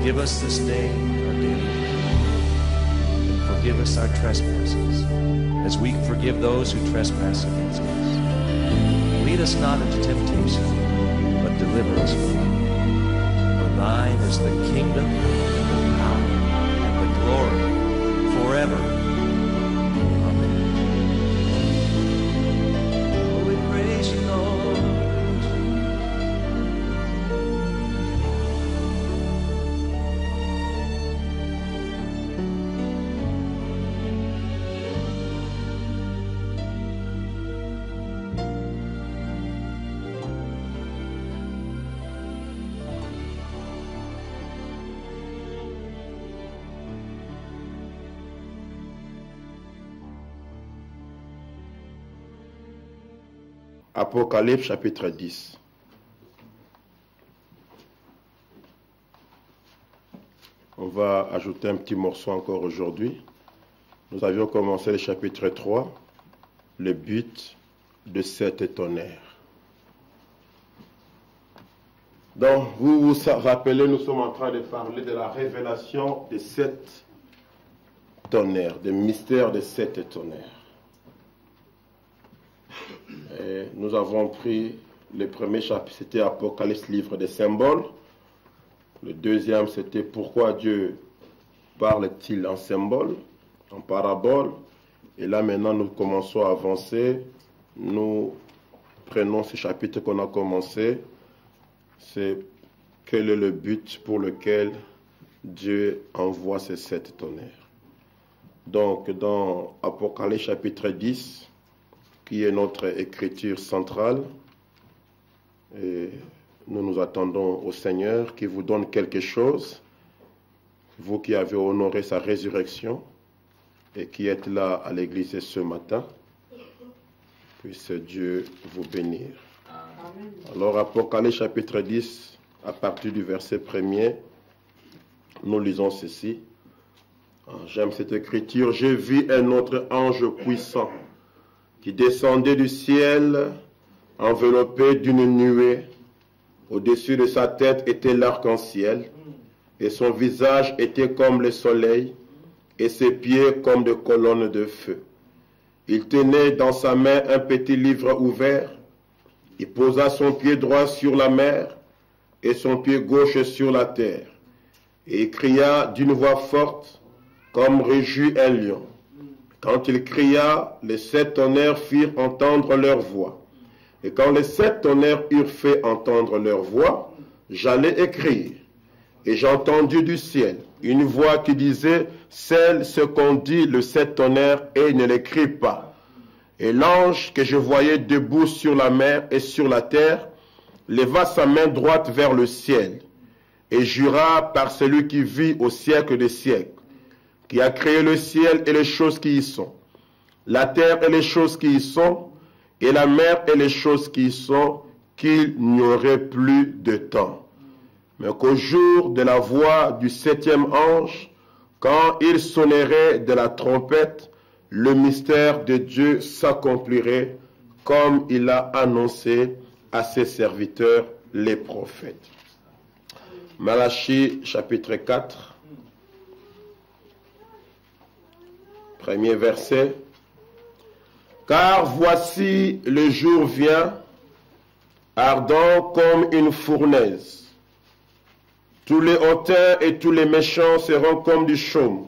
Give us this day our daily bread, and forgive us our trespasses, as we forgive those who trespass against us. Lead us not into temptation, but deliver us from evil. For thine is the kingdom, and the power, and the glory, forever. Amen. Oh, we praise you, Lord. Apocalypse chapitre 10. On va ajouter un petit morceau encore aujourd'hui. Nous avions commencé le chapitre 3, le but de cet tonnerre. Donc, vous vous rappelez, nous sommes en train de parler de la révélation de 7 tonnerres, des mystères de 7 tonnerres. Et nous avons pris le premier chapitre, c'était Apocalypse, livre des symboles. Le deuxième, c'était pourquoi Dieu parle-t-il en symbole, en parabole. Et là maintenant, nous commençons à avancer. Nous prenons ce chapitre qu'on a commencé. C'est quel est le but pour lequel Dieu envoie ces 7 tonnerres. Donc, dans Apocalypse chapitre 10, qui est notre écriture centrale, et nous nous attendons au Seigneur qui vous donne quelque chose, vous qui avez honoré sa résurrection et qui êtes là à l'église ce matin, puisse Dieu vous bénir. Amen. Alors Apocalypse chapitre 10, à partir du verset 1er, nous lisons ceci. J'aime cette écriture. J'ai vu un autre ange puissant qui descendait du ciel, enveloppé d'une nuée. Au-dessus de sa tête était l'arc-en-ciel, et son visage était comme le soleil, et ses pieds comme des colonnes de feu. Il tenait dans sa main un petit livre ouvert. Il posa son pied droit sur la mer, et son pied gauche sur la terre. Et il cria d'une voix forte, comme rugit un lion. Quand il cria, les 7 tonnerres firent entendre leur voix. Et quand les 7 tonnerres eurent fait entendre leur voix, j'allais écrire. Et j'ai entendu du ciel une voix qui disait, scelle ce qu'ont dit le 7 tonnerres et ne l'écrit pas. Et l'ange que je voyais debout sur la mer et sur la terre, leva sa main droite vers le ciel, et jura par celui qui vit au siècle des siècles, qui a créé le ciel et les choses qui y sont, la terre et les choses qui y sont, et la mer et les choses qui y sont, qu'il n'y aurait plus de temps. Mais qu'au jour de la voix du 7e ange, quand il sonnerait de la trompette, le mystère de Dieu s'accomplirait comme il a annoncé à ses serviteurs, les prophètes. Malachie chapitre 4. Premier verset. Car voici le jour vient, ardent comme une fournaise. Tous les hautains et tous les méchants seront comme du chaume.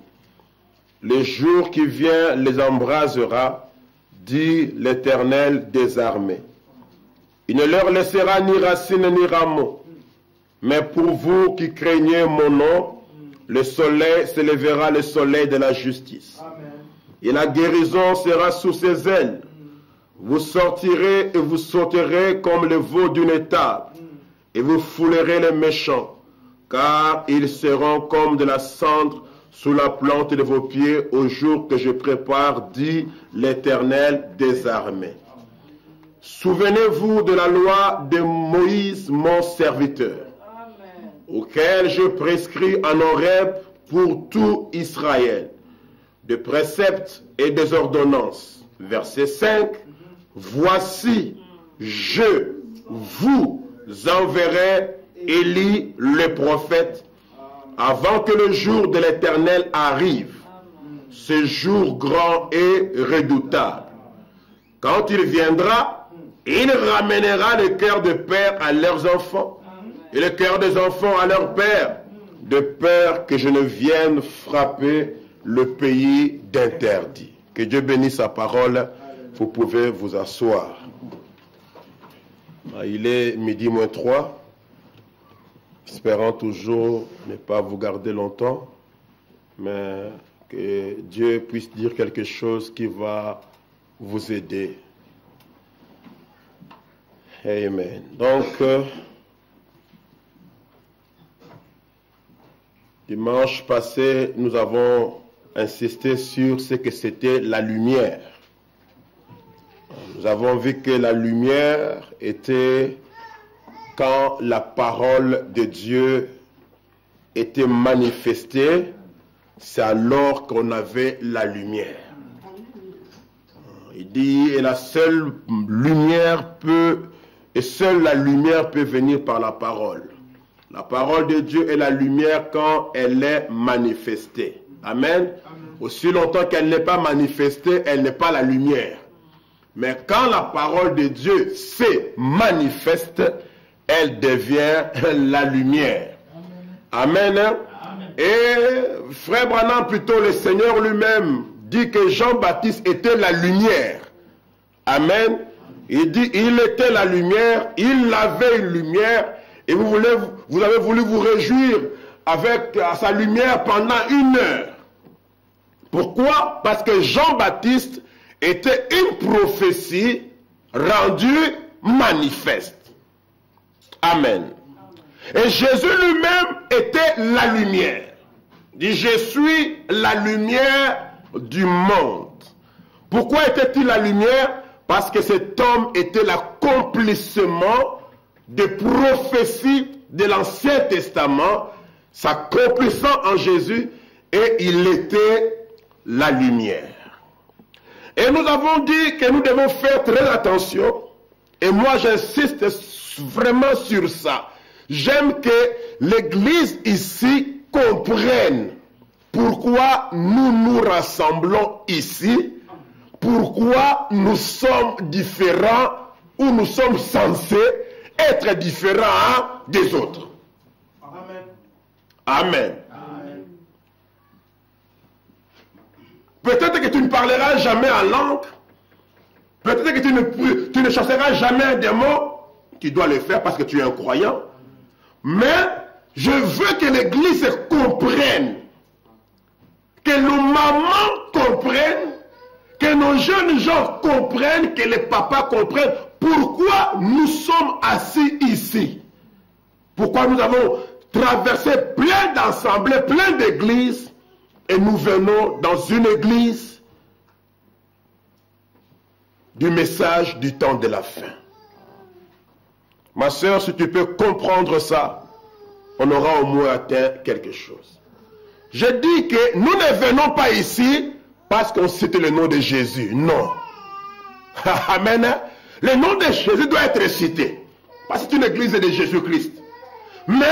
Le jour qui vient les embrasera, dit l'Éternel des armées. Il ne leur laissera ni racine ni rameau. Mais pour vous qui craignez mon nom, le soleil s'élèvera, le soleil de la justice. Amen. Et la guérison sera sous ses ailes. Vous sortirez et vous sauterez comme le veau d'une étable, et vous foulerez les méchants, car ils seront comme de la cendre sous la plante de vos pieds au jour que je prépare, dit l'Éternel des armées. Souvenez-vous de la loi de Moïse, mon serviteur, auquel je prescris en Horeb pour tout Israël, de préceptes et des ordonnances. Verset 5, voici, je vous enverrai Élie le prophète avant que le jour de l'Éternel arrive, ce jour grand et redoutable. Quand il viendra, il ramènera le cœur de père à leurs enfants et le cœur des enfants à leurs pères, de peur que je ne vienne frapper le pays d'interdit. Que Dieu bénisse sa parole. Vous pouvez vous asseoir. Il est 12:03. Espérant toujours ne pas vous garder longtemps, mais que Dieu puisse dire quelque chose qui va vous aider. Amen. Donc, dimanche passé, nous avons insisté sur ce que c'était la lumière. Nous avons vu que la lumière était quand la parole de Dieu était manifestée, c'est alors qu'on avait la lumière. Il dit, et la seule lumière peut, et seule la lumière peut venir par la parole. La parole de Dieu est la lumière quand elle est manifestée. Amen. Aussi longtemps qu'elle n'est pas manifestée, elle n'est pas la lumière. Mais quand la parole de Dieu se manifeste, elle devient la lumière. Amen. Amen. Et frère Branham, plutôt le Seigneur lui-même, dit que Jean-Baptiste était la lumière. Amen. Il dit, il était la lumière, il avait une lumière, et vous avez voulu vous réjouir avec sa lumière pendant 1 heure. Pourquoi? Parce que Jean-Baptiste était une prophétie rendue manifeste. Amen. Et Jésus lui-même était la lumière. Il dit, je suis la lumière du monde. Pourquoi était-il la lumière? Parce que cet homme était l'accomplissement des prophéties de l'Ancien Testament, s'accomplissant en Jésus, et il était la lumière. Et nous avons dit que nous devons faire très attention, et moi j'insiste vraiment sur ça. J'aime que l'Église ici comprenne pourquoi nous nous rassemblons ici, pourquoi nous sommes différents ou nous sommes censés être différents des autres. Amen. Amen. Amen. Peut-être que tu ne parleras jamais en langue, peut-être que tu ne chasseras jamais un démon, tu dois le faire parce que tu es un croyant. Mais je veux que l'Église comprenne, que nos mamans comprennent, que nos jeunes gens comprennent, que les papas comprennent pourquoi nous sommes assis ici. Pourquoi nous avons traversé plein d'assemblées, plein d'églises, et nous venons dans une église du message du temps de la fin. Ma soeur, si tu peux comprendre ça, on aura au moins atteint quelque chose. Je dis que nous ne venons pas ici parce qu'on cite le nom de Jésus. Non. Amen. Le nom de Jésus doit être cité. Parce que c'est une église de Jésus-Christ. Mais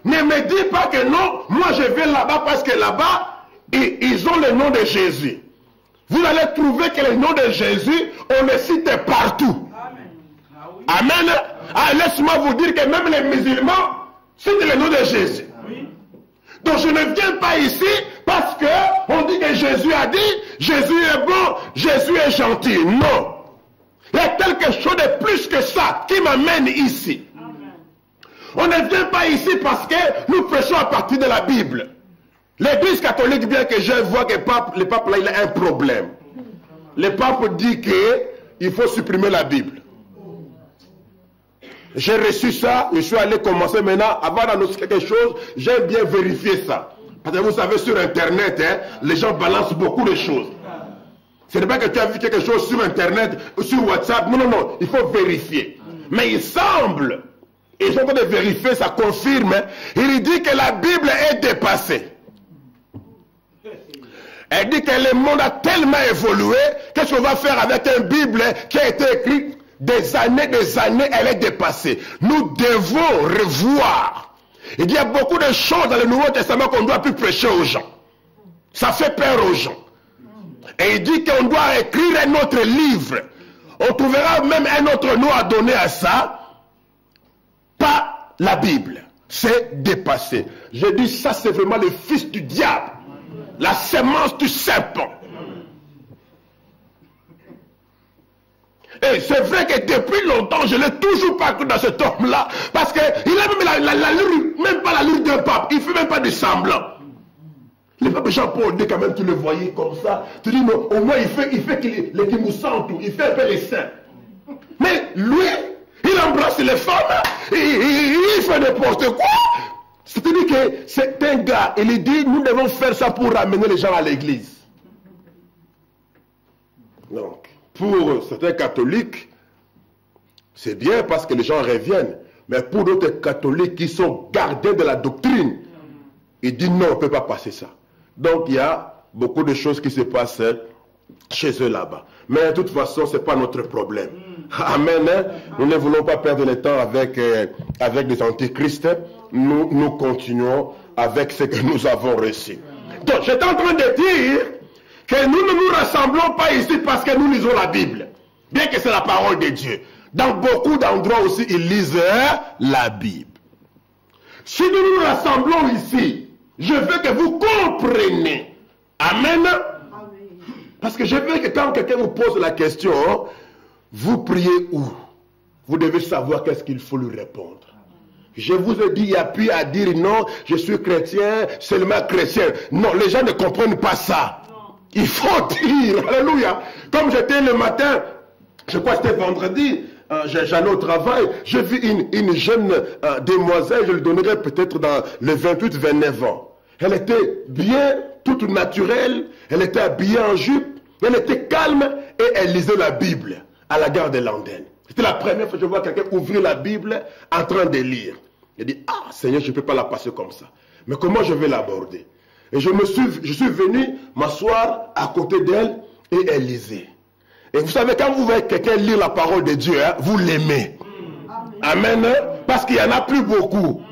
ne me dis pas que non, moi je vais là-bas parce que là-bas, ils ont le nom de Jésus. Vous allez trouver que le nom de Jésus, on le cite partout. Amen. Amen. Ah, laisse-moi vous dire que même les musulmans citent le nom de Jésus. Oui. Donc je ne viens pas ici parce que on dit que Jésus a dit, Jésus est bon, Jésus est gentil. Non. Il y a quelque chose de plus que ça qui m'amène ici. Amen. On ne vient pas ici parce que nous prêchons à partir de la Bible. L'Église catholique, bien que je vois que le pape là, il a un problème. Le pape dit qu'il faut supprimer la Bible. J'ai reçu ça, je suis allé commencer maintenant, avant d'annoncer quelque chose, j'aime bien vérifier ça. Parce que vous savez, sur Internet, hein, les gens balancent beaucoup de choses. Ce n'est pas que tu as vu quelque chose sur Internet, ou sur WhatsApp, non, non, non, il faut vérifier. Mais il semble, et ils sont en train de vérifier, ça confirme, il dit que la Bible est dépassée. Elle dit que le monde a tellement évolué, qu'est-ce qu'on va faire avec une Bible qui a été écrite des années, elle est dépassée. Nous devons revoir Il dit, il y a beaucoup de choses dans le Nouveau Testament qu'on ne doit plus prêcher aux gens. Ça fait peur aux gens. Et il dit qu'on doit écrire un autre livre. On trouvera même un autre nom à donner à ça. Pas la Bible. C'est dépassé. Je dis, ça c'est vraiment le fils du diable. La sémence du serpent. Et c'est vrai que depuis longtemps, je ne l'ai toujours pas cru dans cet homme-là. Parce qu'il a même l'allure, même pas l'allure d'un pape. Il ne fait même pas de semblant. Le pape Jean-Paul dit quand même, tu le voyais comme ça. Tu dis, non, au moins il fait qu'il nous sent tout. Il fait un peu les seins. Mais lui, il embrasse les femmes. Il fait n'importe quoi. C'est-à-dire que c'est un gars. Il dit, nous devons faire ça pour ramener les gens à l'église. Donc, pour certains catholiques, c'est bien parce que les gens reviennent. Mais pour d'autres catholiques qui sont gardés de la doctrine, il dit non, on ne peut pas passer ça. Donc il y a beaucoup de choses qui se passent chez eux là-bas. Mais de toute façon, ce n'est pas notre problème. Amen. Nous ne voulons pas perdre le temps avec des antichrists. Nous continuons avec ce que nous avons reçu. Donc j'étais en train de dire que nous ne nous rassemblons pas ici parce que nous lisons la Bible. Bien que c'est la parole de Dieu. Dans beaucoup d'endroits aussi, ils lisent la Bible. Si nous nous rassemblons ici, je veux que vous compreniez. Amen. Parce que je veux que quand quelqu'un vous pose la question, vous priez où? Vous devez savoir qu'est-ce qu'il faut lui répondre. Je vous ai dit, il n'y a plus à dire non, je suis chrétien, seulement chrétien. Non, les gens ne comprennent pas ça. Il faut dire, alléluia. Comme j'étais le matin, je crois que c'était vendredi, j'allais au travail, j'ai vu une jeune demoiselle, je lui donnerai peut-être dans les 28-29 ans. Elle était bien, toute naturelle, elle était habillée en jupe, elle était calme et elle lisait la Bible à la gare de Landen. C'était la première fois que je vois quelqu'un ouvrir la Bible en train de lire. Il dit, ah Seigneur, je ne peux pas la passer comme ça. Mais comment je vais l'aborder? Et je suis venu m'asseoir à côté d'elle et elle lisait. Et vous savez, quand vous voyez quelqu'un lire la parole de Dieu, vous l'aimez. Amen. Parce qu'il n'y en a plus beaucoup.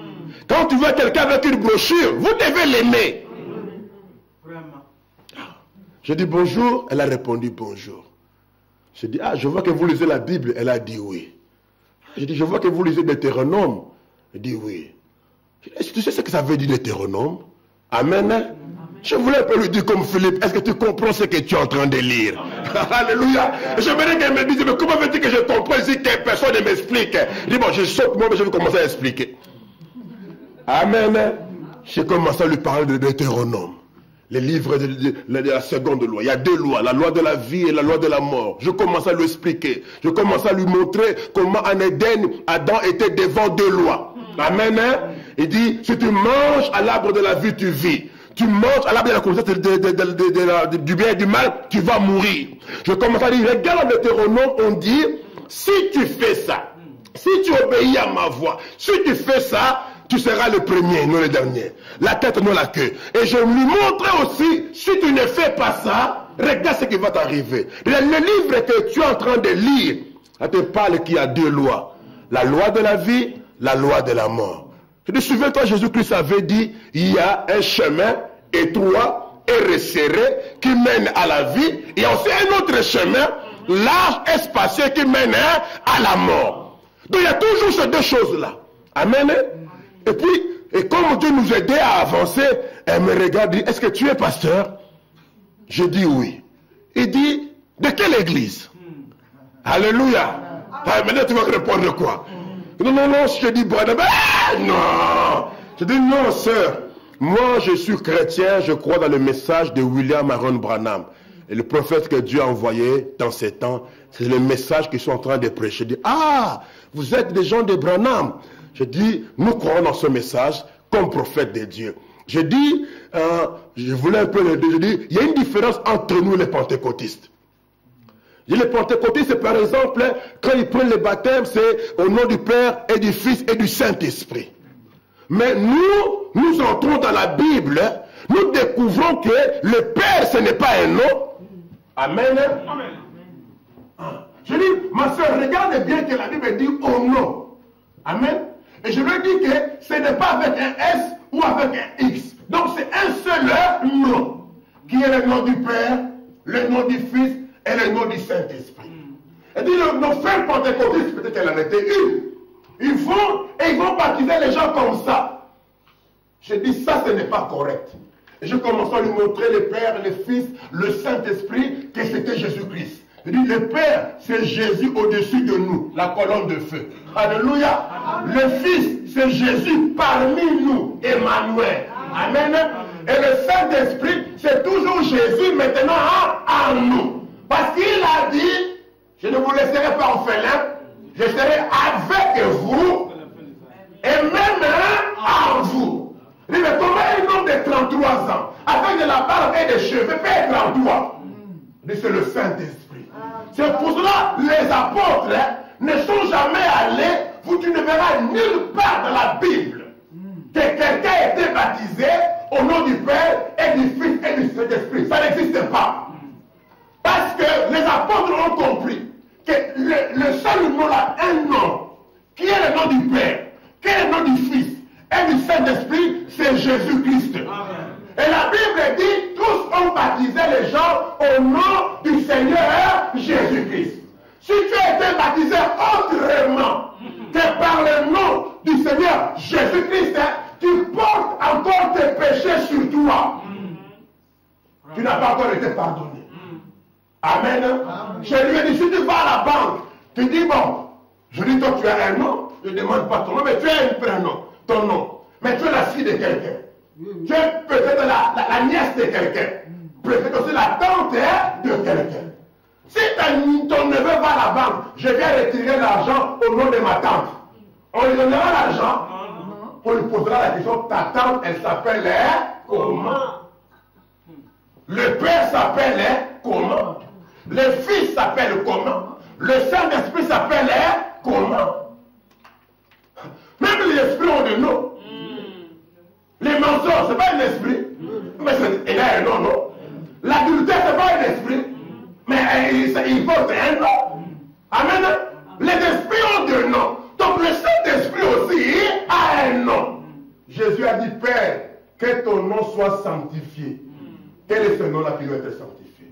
Quand tu vois quelqu'un avec une brochure, vous devez l'aimer. Je dis bonjour, elle a répondu bonjour. Je dis, ah, je vois que vous lisez la Bible. Elle a dit oui. Je dis, je vois que vous lisez Deutéronome. Elle dit oui. Est-ce que tu sais ce que ça veut dire Deutéronome? Amen. Je voulais un peu lui dire comme Philippe, est-ce que tu comprends ce que tu es en train de lire? Alléluia. J'aimerais qu'elle me dise, mais comment veux-tu que je comprenne si personne ne m'explique? Je dis, bon, je saute moi, mais je vais commencer à expliquer. Amen. J'ai commencé à lui parler de Deutéronome. Les livres de la seconde loi. Il y a deux lois, la loi de la vie et la loi de la mort. Je commence à lui expliquer. Je commence à lui montrer comment en Éden, Adam était devant deux lois. Amen. Il dit, si tu manges à l'arbre de la vie, tu vis. Tu manges à l'arbre de la connaissance du bien et du mal, tu vas mourir. Je commence à dire, regarde le Deutéronome, on dit, si tu fais ça, si tu obéis à ma voix, si tu fais ça, tu seras le premier, non le dernier. La tête, non la queue. Et je lui montrerai aussi, si tu ne fais pas ça, regarde ce qui va t'arriver. Le livre que tu es en train de lire, ça te parle qu'il y a deux lois. La loi de la vie, la loi de la mort. Je te souviens-toi, Jésus-Christ avait dit, il y a un chemin étroit et resserré qui mène à la vie. Il y a aussi un autre chemin, large et spacieux qui mène à la mort. Donc il y a toujours ces deux choses-là. Amen. Et puis, et comme Dieu nous aidait à avancer, elle me regarde et dit, est-ce que tu es pasteur? Je dis oui. Il dit, de quelle église? Alléluia. Ah, maintenant tu vas répondre quoi? Non, je dis, non. Je dis, non, sœur. Moi, je suis chrétien, je crois dans le message de William Aaron Branham. Et le prophète que Dieu a envoyé dans ces temps, c'est le message qu'ils sont en train de prêcher. Je dis, ah, vous êtes des gens de Branham. Je dis, nous croyons dans ce message comme prophète de Dieu. Je dis, je voulais un peu le dire, je dis, il y a une différence entre nous les pentecôtistes. Les pentecôtistes, par exemple, quand ils prennent le baptême, c'est au nom du Père et du Fils et du Saint-Esprit. Mais nous entrons dans la Bible, nous découvrons que le Père, ce n'est pas un nom. Amen. Je dis, ma soeur, regarde bien que la Bible dit au nom. Amen. Et je lui dis que ce n'est pas avec un S ou avec un X. Donc c'est un seul nom, qui est le nom du Père, le nom du Fils et le nom du Saint-Esprit. Et dit, nos frères pentecôtistes, peut-être qu'elle en était une, ils vont baptiser les gens comme ça. Je dis, ça, ce n'est pas correct. Et je commence à lui montrer le Père, le Fils, le Saint-Esprit, que c'était Jésus-Christ. Je dis, le Père, c'est Jésus au-dessus de nous, la colonne de feu. Alléluia. Le Fils, c'est Jésus parmi nous, Emmanuel. Amen. Et le Saint-Esprit, c'est toujours Jésus maintenant en nous. Parce qu'il a dit, je ne vous laisserai pas orphelin, je serai avec vous et même en vous. Mais comment un homme de 33 ans, avec de la barbe et des cheveux, peut être en toi? C'est le Saint-Esprit. C'est pour cela que les apôtres ne sont jamais allés, tu ne verras nulle part dans la Bible que quelqu'un ait été baptisé au nom du Père et du Fils et du Saint-Esprit. Ça n'existe pas. Parce que les apôtres ont compris que le seul nom là, un nom, qui est le nom du Père, qui est le nom du Fils et du Saint-Esprit, c'est Jésus-Christ. Et la Bible dit, tous ont baptisé les gens au nom du Seigneur Jésus-Christ. Si tu as été baptisé autrement que par le nom du Seigneur Jésus-Christ, tu portes encore tes péchés sur toi. Tu n'as pas encore été pardonné. Amen. Je lui ai dit, si tu vas à la banque, tu dis, bon, je dis, toi tu as un nom, je ne demande pas ton nom, mais tu as un prénom, ton nom. Mais tu es la fille de quelqu'un. Tu es peut-être la nièce de quelqu'un. Peut-être aussi la tante de quelqu'un. Si ton neveu va à la banque, je viens retirer l'argent au nom de ma tante. On lui donnera l'argent. On lui posera la question, ta tante, elle s'appelle comment? Le père s'appelle comment? Le fils s'appelle comment? Le Saint-Esprit s'appelle comment? Même les esprits ont des noms. Les mensonges, ce n'est pas un esprit. Mais il a un nom, non? L'adultère, ce n'est pas un esprit. Mais il porte un nom. Amen. Les esprits ont deux noms. Donc le Saint-Esprit aussi a un nom. Jésus a dit, Père, que ton nom soit sanctifié. Quel est ce nom-là qui doit être sanctifié?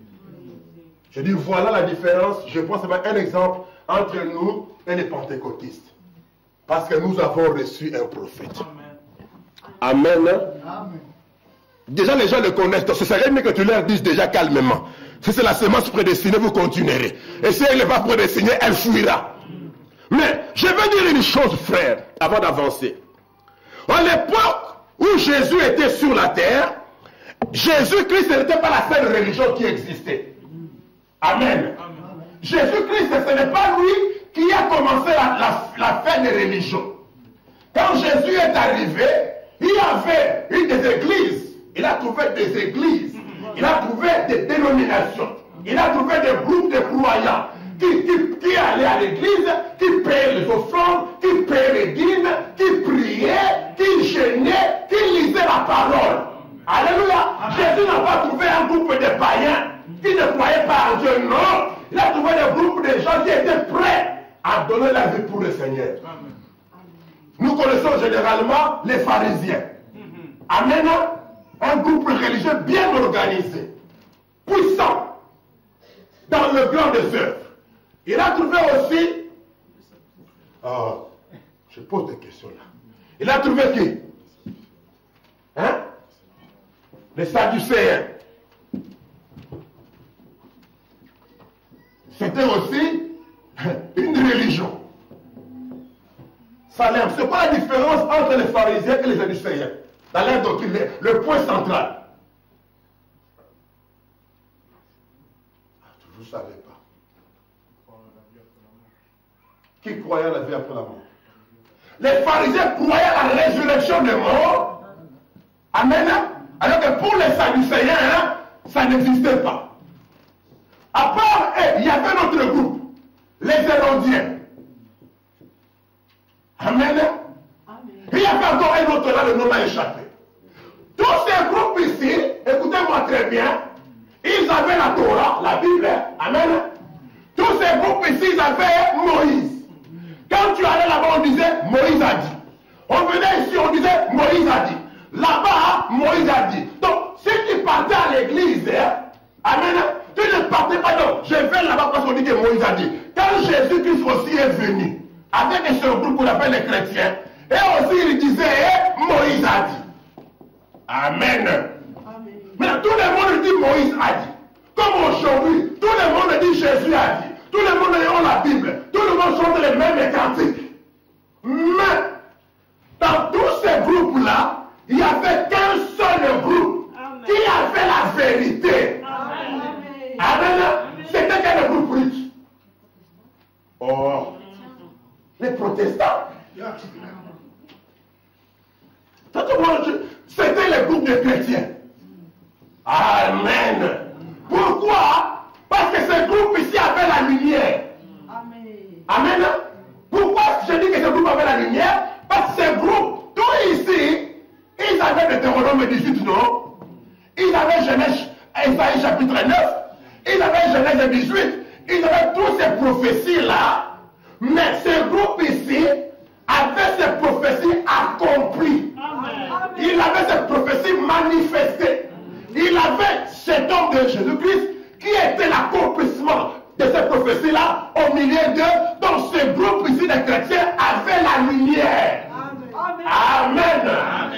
Je dis, voilà la différence. Je pense que c'est un exemple entre nous et les pentecôtistes. Parce que nous avons reçu un prophète. Amen. Amen. Déjà, les gens le connaissent. Donc, ce serait mieux que tu leur dises déjà calmement. Si c'est la semence prédestinée, vous continuerez. Et si elle n'est pas prédestinée, elle fuira. Mais je veux dire une chose, frère, avant d'avancer. À l'époque où Jésus était sur la terre, Jésus-Christ n'était pas la seule religion qui existait. Amen. Jésus-Christ, ce n'est pas lui qui a commencé la fin des religions. Quand Jésus est arrivé, il y avait une des églises. Il a trouvé des églises. Il a trouvé des dénominations. Il a trouvé des groupes de croyants qui allaient à l'église, qui payaient les offrandes, qui payaient les dîmes, qui priaient, qui jeûnaient, qui lisaient la parole. Alléluia. Jésus n'a pas trouvé un groupe de païens qui ne croyaient pas en Dieu, non. Il a trouvé des groupes de gens qui étaient prêts à donner la vie pour le Seigneur. Nous connaissons généralement les pharisiens. Amen. Un groupe religieux bien organisé, puissant, dans le grand des œuvres. Il a trouvé aussi, je pose des questions là. Il a trouvé qui? Hein? Les Sadducéens. C'était aussi une religion. Salem. C'est quoi la différence entre les pharisiens et les Sadducéens? Dans leur doctrine, le point central. Vous ne savez pas. Qui croyait à la vie après la mort? Les pharisiens croyaient à la résurrection des morts. Amen. Alors que pour les Sadducéens, ça n'existait pas. À part eux, il y avait un autre groupe, les Hérodiens. Amen. Il y avait encore un autre là, le nom a échappé. Tous ces groupes ici, écoutez-moi très bien, ils avaient la Torah, la Bible, amen. Tous ces groupes ici, ils avaient Moïse. Quand tu allais là-bas, on disait, Moïse a dit. On venait ici, on disait Moïse a dit. Là-bas, Moïse a dit. Donc, si tu partais à l'église, amen, tu ne partais pas, non, je vais là-bas parce qu'on dit que Moïse a dit. Quand Jésus-Christ aussi est venu, avec ce groupe qu'on appelle les chrétiens, et aussi il disait, Moïse a dit. Amen. Mais tout le monde dit Moïse a dit. Comme aujourd'hui, tout le monde dit Jésus a dit. Tout le monde a la Bible. Tout le monde chante les mêmes cantiques. Mais, dans tous ces groupes-là, il n'y avait qu'un seul groupe qui avait la vérité. Amen. C'était quel groupe riche? Oh, les protestants. C'était le groupe des chrétiens. Amen. Pourquoi? Parce que ce groupe ici avait la lumière. Amen. Pourquoi je dis que ce groupe avait la lumière? Parce que ce groupe, tout ici, ils avaient le Deutéronome 18, non? Ils avaient Genèse, Isaïe chapitre 9. Ils avaient Genèse 18. Ils avaient toutes ces prophéties-là. Mais ce groupe ici avait ces prophéties accomplies. Il avait ces prophéties manifestées. Il avait cet homme de Jésus-Christ qui était l'accomplissement de ces prophéties-là au milieu d'eux. Donc ce groupe ici des chrétiens avait la lumière. Amen.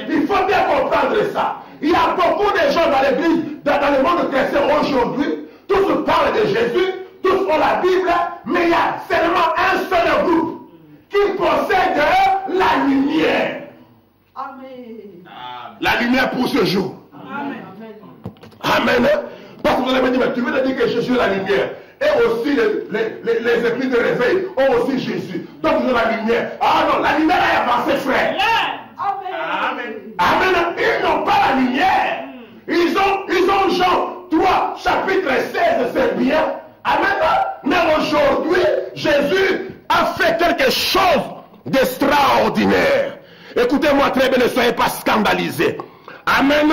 Il faut bien comprendre ça. Il y a beaucoup de gens dans l'église, dans le monde chrétien aujourd'hui, tous parlent de Jésus, tous ont la Bible, mais il y a seulement un seul groupe qui possède la lumière. La lumière pour ce jour. Amen. Parce que vous allez me dire, mais tu veux dire que Jésus est la lumière. Et aussi les églises de réveil ont aussi Jésus. Donc ils ont la lumière. Ah non, la lumière a avancé, frère. Amen. Amen. Ils n'ont pas la lumière. Ils ont Jean 3, chapitre 16, c'est bien. Amen. Mais aujourd'hui, Jésus a fait quelque chose d'extraordinaire. Écoutez-moi très bien, ne soyez pas scandalisés. Amen.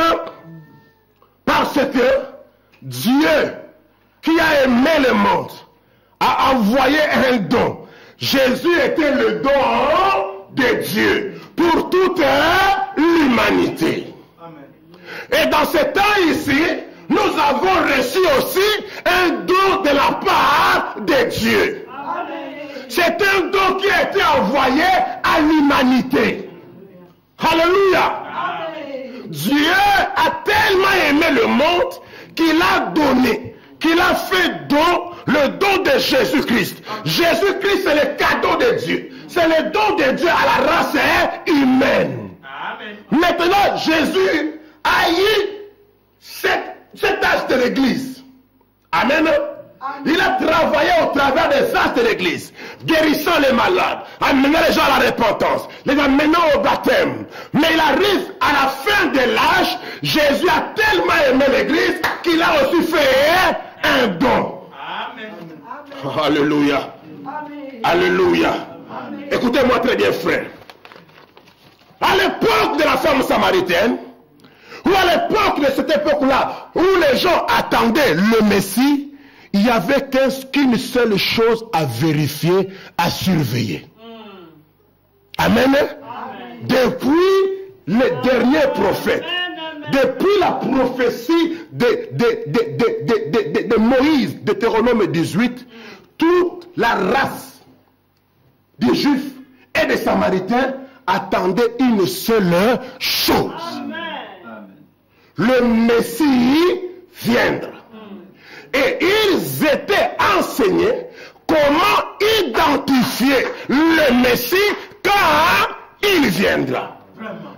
Parce que Dieu, qui a aimé le monde, a envoyé un don. Jésus était le don de Dieu pour toute l'humanité. Et dans ce temps ici, nous avons reçu aussi un don de la part de Dieu. C'est un don qui a été envoyé à l'humanité. Alléluia. Dieu a tellement aimé le monde qu'il a donné, qu'il a fait don, le don de Jésus-Christ. Jésus-Christ, c'est le cadeau de Dieu. C'est le don de Dieu à la race humaine. Amen. Maintenant, Jésus a eu cet âge de l'église. Amen. Il a travaillé au travers des âges de l'église, guérissant les malades, amenant les gens à la repentance, les amenant au baptême. Mais il arrive à la fin de l'âge, Jésus a tellement aimé l'église qu'il a aussi fait un don. Amen. Alléluia. Amen. Alléluia. Amen. Écoutez-moi très bien, frère. À l'époque de la femme samaritaine, ou à l'époque de cette époque-là, où les gens attendaient le Messie, il n'y avait qu'une seule chose à vérifier, à surveiller. Amen. Amen. Depuis les derniers prophètes, depuis la prophétie de Moïse, Deutéronome 18, toute la race des Juifs et des Samaritains attendait une seule chose. Amen. Le Messie viendra. Et ils étaient enseignés comment identifier le Messie quand il viendra.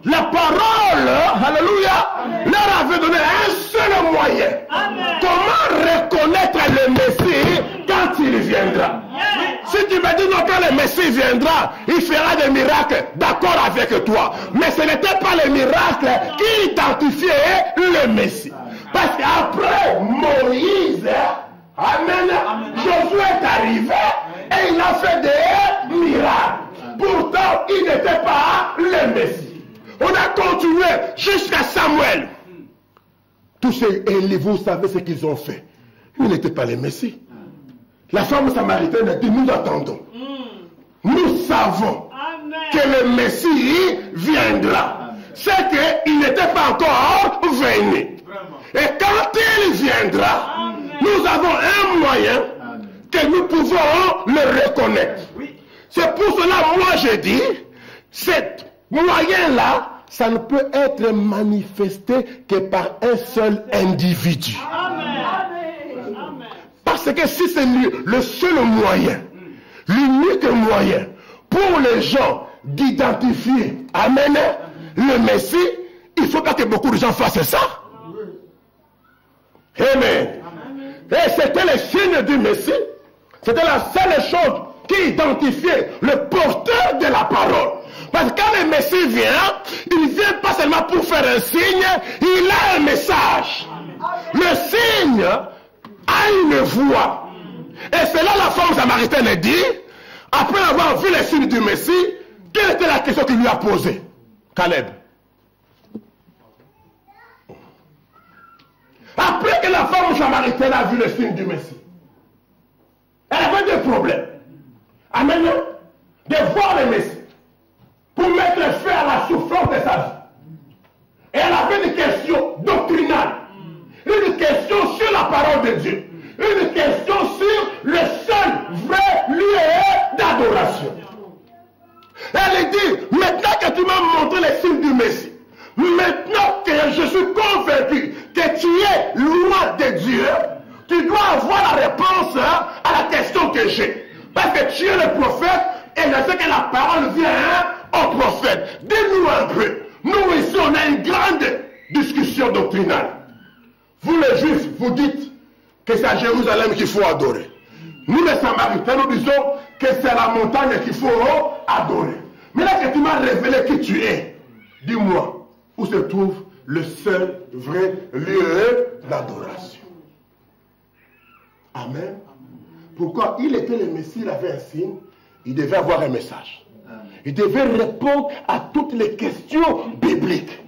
La parole, alléluia, leur avait donné un seul moyen. Amen. Comment reconnaître le Messie quand il viendra? Si tu me dis non, quand le Messie viendra, il fera des miracles, d'accord avec toi. Mais ce n'était pas les miracles qui identifiaient le Messie. Parce qu'après Moïse, amen, Josué est arrivé et il a fait des miracles. Pourtant, il n'était pas le Messie. On a continué jusqu'à Samuel. Tous ces élèves, vous savez ce qu'ils ont fait. Ils n'étaient pas les Messies. La femme samaritaine a dit, nous attendons. Nous savons que le Messie viendra. C'est qu'il n'était pas encore venu. Et quand il viendra, nous avons un moyen que nous pouvons le reconnaître. C'est pour cela, moi je dis, cet moyen-là, ça ne peut être manifesté que par un seul individu. Parce que si c'est le seul moyen, l'unique moyen pour les gens d'identifier, amen, le Messie, il ne faut pas que beaucoup de gens fassent ça. Amen. Et c'était le signe du Messie. C'était la seule chose qui identifiait le porteur de la parole. Parce que quand le Messie vient, il ne vient pas seulement pour faire un signe, il a un message. Le signe a une voix. Et c'est là la femme samaritaine dit, après avoir vu les signes du Messie, quelle était la question qu'il lui a posée? Caleb. Après que la femme samaritaine a vu les signes du Messie, elle avait des problèmes. Amen. De voir le Messie pour mettre fin à la souffrance de sa vie. Et elle avait des questions doctrinales. Une question sur la parole de Dieu. Une question sur le seul vrai lieu d'adoration. Elle dit, maintenant que tu m'as montré les signes du Messie, maintenant que je suis convaincu que tu es loin de Dieu, tu dois avoir la réponse à la question que j'ai. Parce que tu es le prophète et je sais que la parole vient au prophète. Dis-nous un peu. Nous ici, on a une grande discussion doctrinale. Vous les Juifs, vous dites que c'est à Jérusalem qu'il faut adorer. Nous les Samaritains, nous disons que c'est la montagne qu'il faut adorer. Mais là que tu m'as révélé qui tu es, dis-moi où se trouve le seul vrai lieu d'adoration. Amen. Pourquoi il était le Messie, il avait un signe, il devait avoir un message. Il devait répondre à toutes les questions bibliques.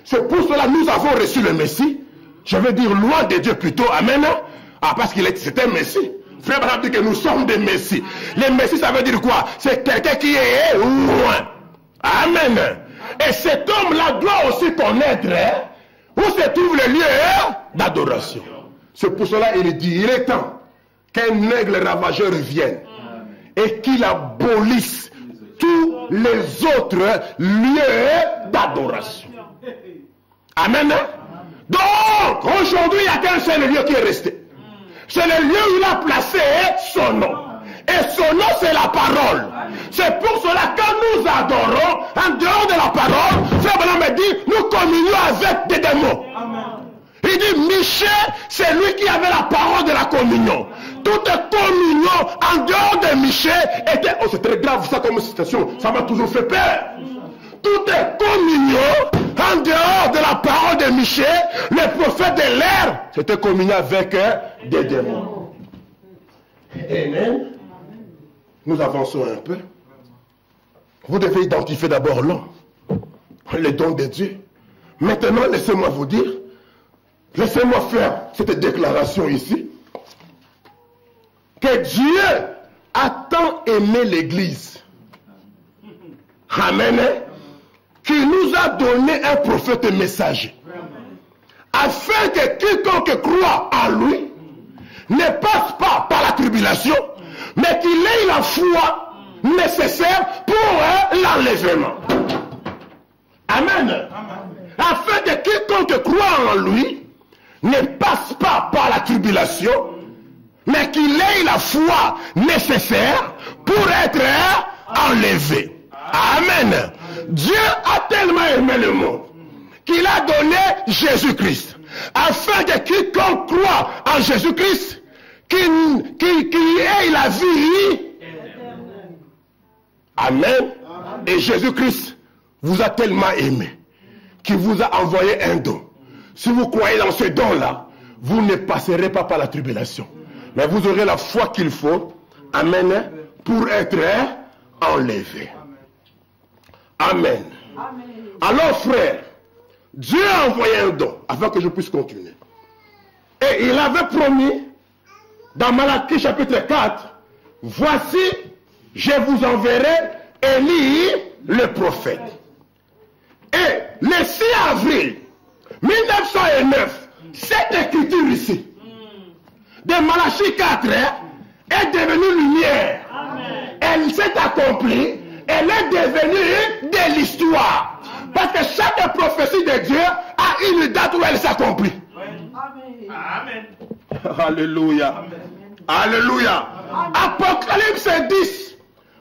C'est pour cela que nous avons reçu le Messie. Je veux dire loin de Dieu plutôt. Amen. Ah, parce qu'il c'était un Messie. Frère Branham dit que nous sommes des Messies. Les Messies, ça veut dire quoi? C'est quelqu'un qui est loin. Amen. Et cet homme-là doit aussi connaître où se trouve le lieu d'adoration. C'est pour cela qu'il dit, il est temps qu'un aigle ravageur vienne et qu'il abolisse tous les autres lieux d'adoration. Amen. Donc, aujourd'hui, il n'y a qu'un seul lieu qui est resté. C'est le lieu où il a placé son nom. Et son nom, c'est la parole. C'est pour cela que quand nous adorons, en dehors de la parole, Frère Branham dit, nous communions avec des démons. Il dit, Michel, c'est lui qui avait la parole de la communion. Toute communion en dehors de Michel était... Oh, c'est très grave ça comme citation. Ça m'a toujours fait peur. Toute communion en dehors de la parole de Michel, le prophète de l'air, c'était communion avec des démons. Amen. Nous avançons un peu. Vous devez identifier d'abord l'homme, les dons de Dieu. Maintenant, laissez-moi vous dire, laissez-moi faire cette déclaration ici, que Dieu a tant aimé l'Église. Amen. Qu'il nous a donné un prophète messager. Afin que quiconque croit en lui ne passe pas par la tribulation, mais qu'il ait la foi nécessaire pour l'enlèvement. Amen. Afin que quiconque croit en lui ne passe pas par la tribulation, mais qu'il ait la foi nécessaire pour être enlevé. Amen. Dieu a tellement aimé le monde qu'il a donné Jésus-Christ, afin que quiconque croit en Jésus-Christ, qu'il ait la vie. Amen. Et Jésus-Christ vous a tellement aimé qu'il vous a envoyé un don. Si vous croyez dans ce don-là, vous ne passerez pas par la tribulation, mais vous aurez la foi qu'il faut, amen, pour être enlevé. Amen. Amen. Alors frère, Dieu a envoyé un don afin que je puisse continuer. Et il avait promis dans Malachie chapitre 4, voici, je vous enverrai Élie le prophète. Et le 6 avril 1909, cette écriture ici, de Malachie 4, est devenue lumière. Amen. Elle s'est accomplie, elle est devenue de l'histoire. Parce que chaque prophétie de Dieu a une date où elle s'accomplit. Amen. Alléluia. Amen. Alléluia. Amen. Apocalypse 10,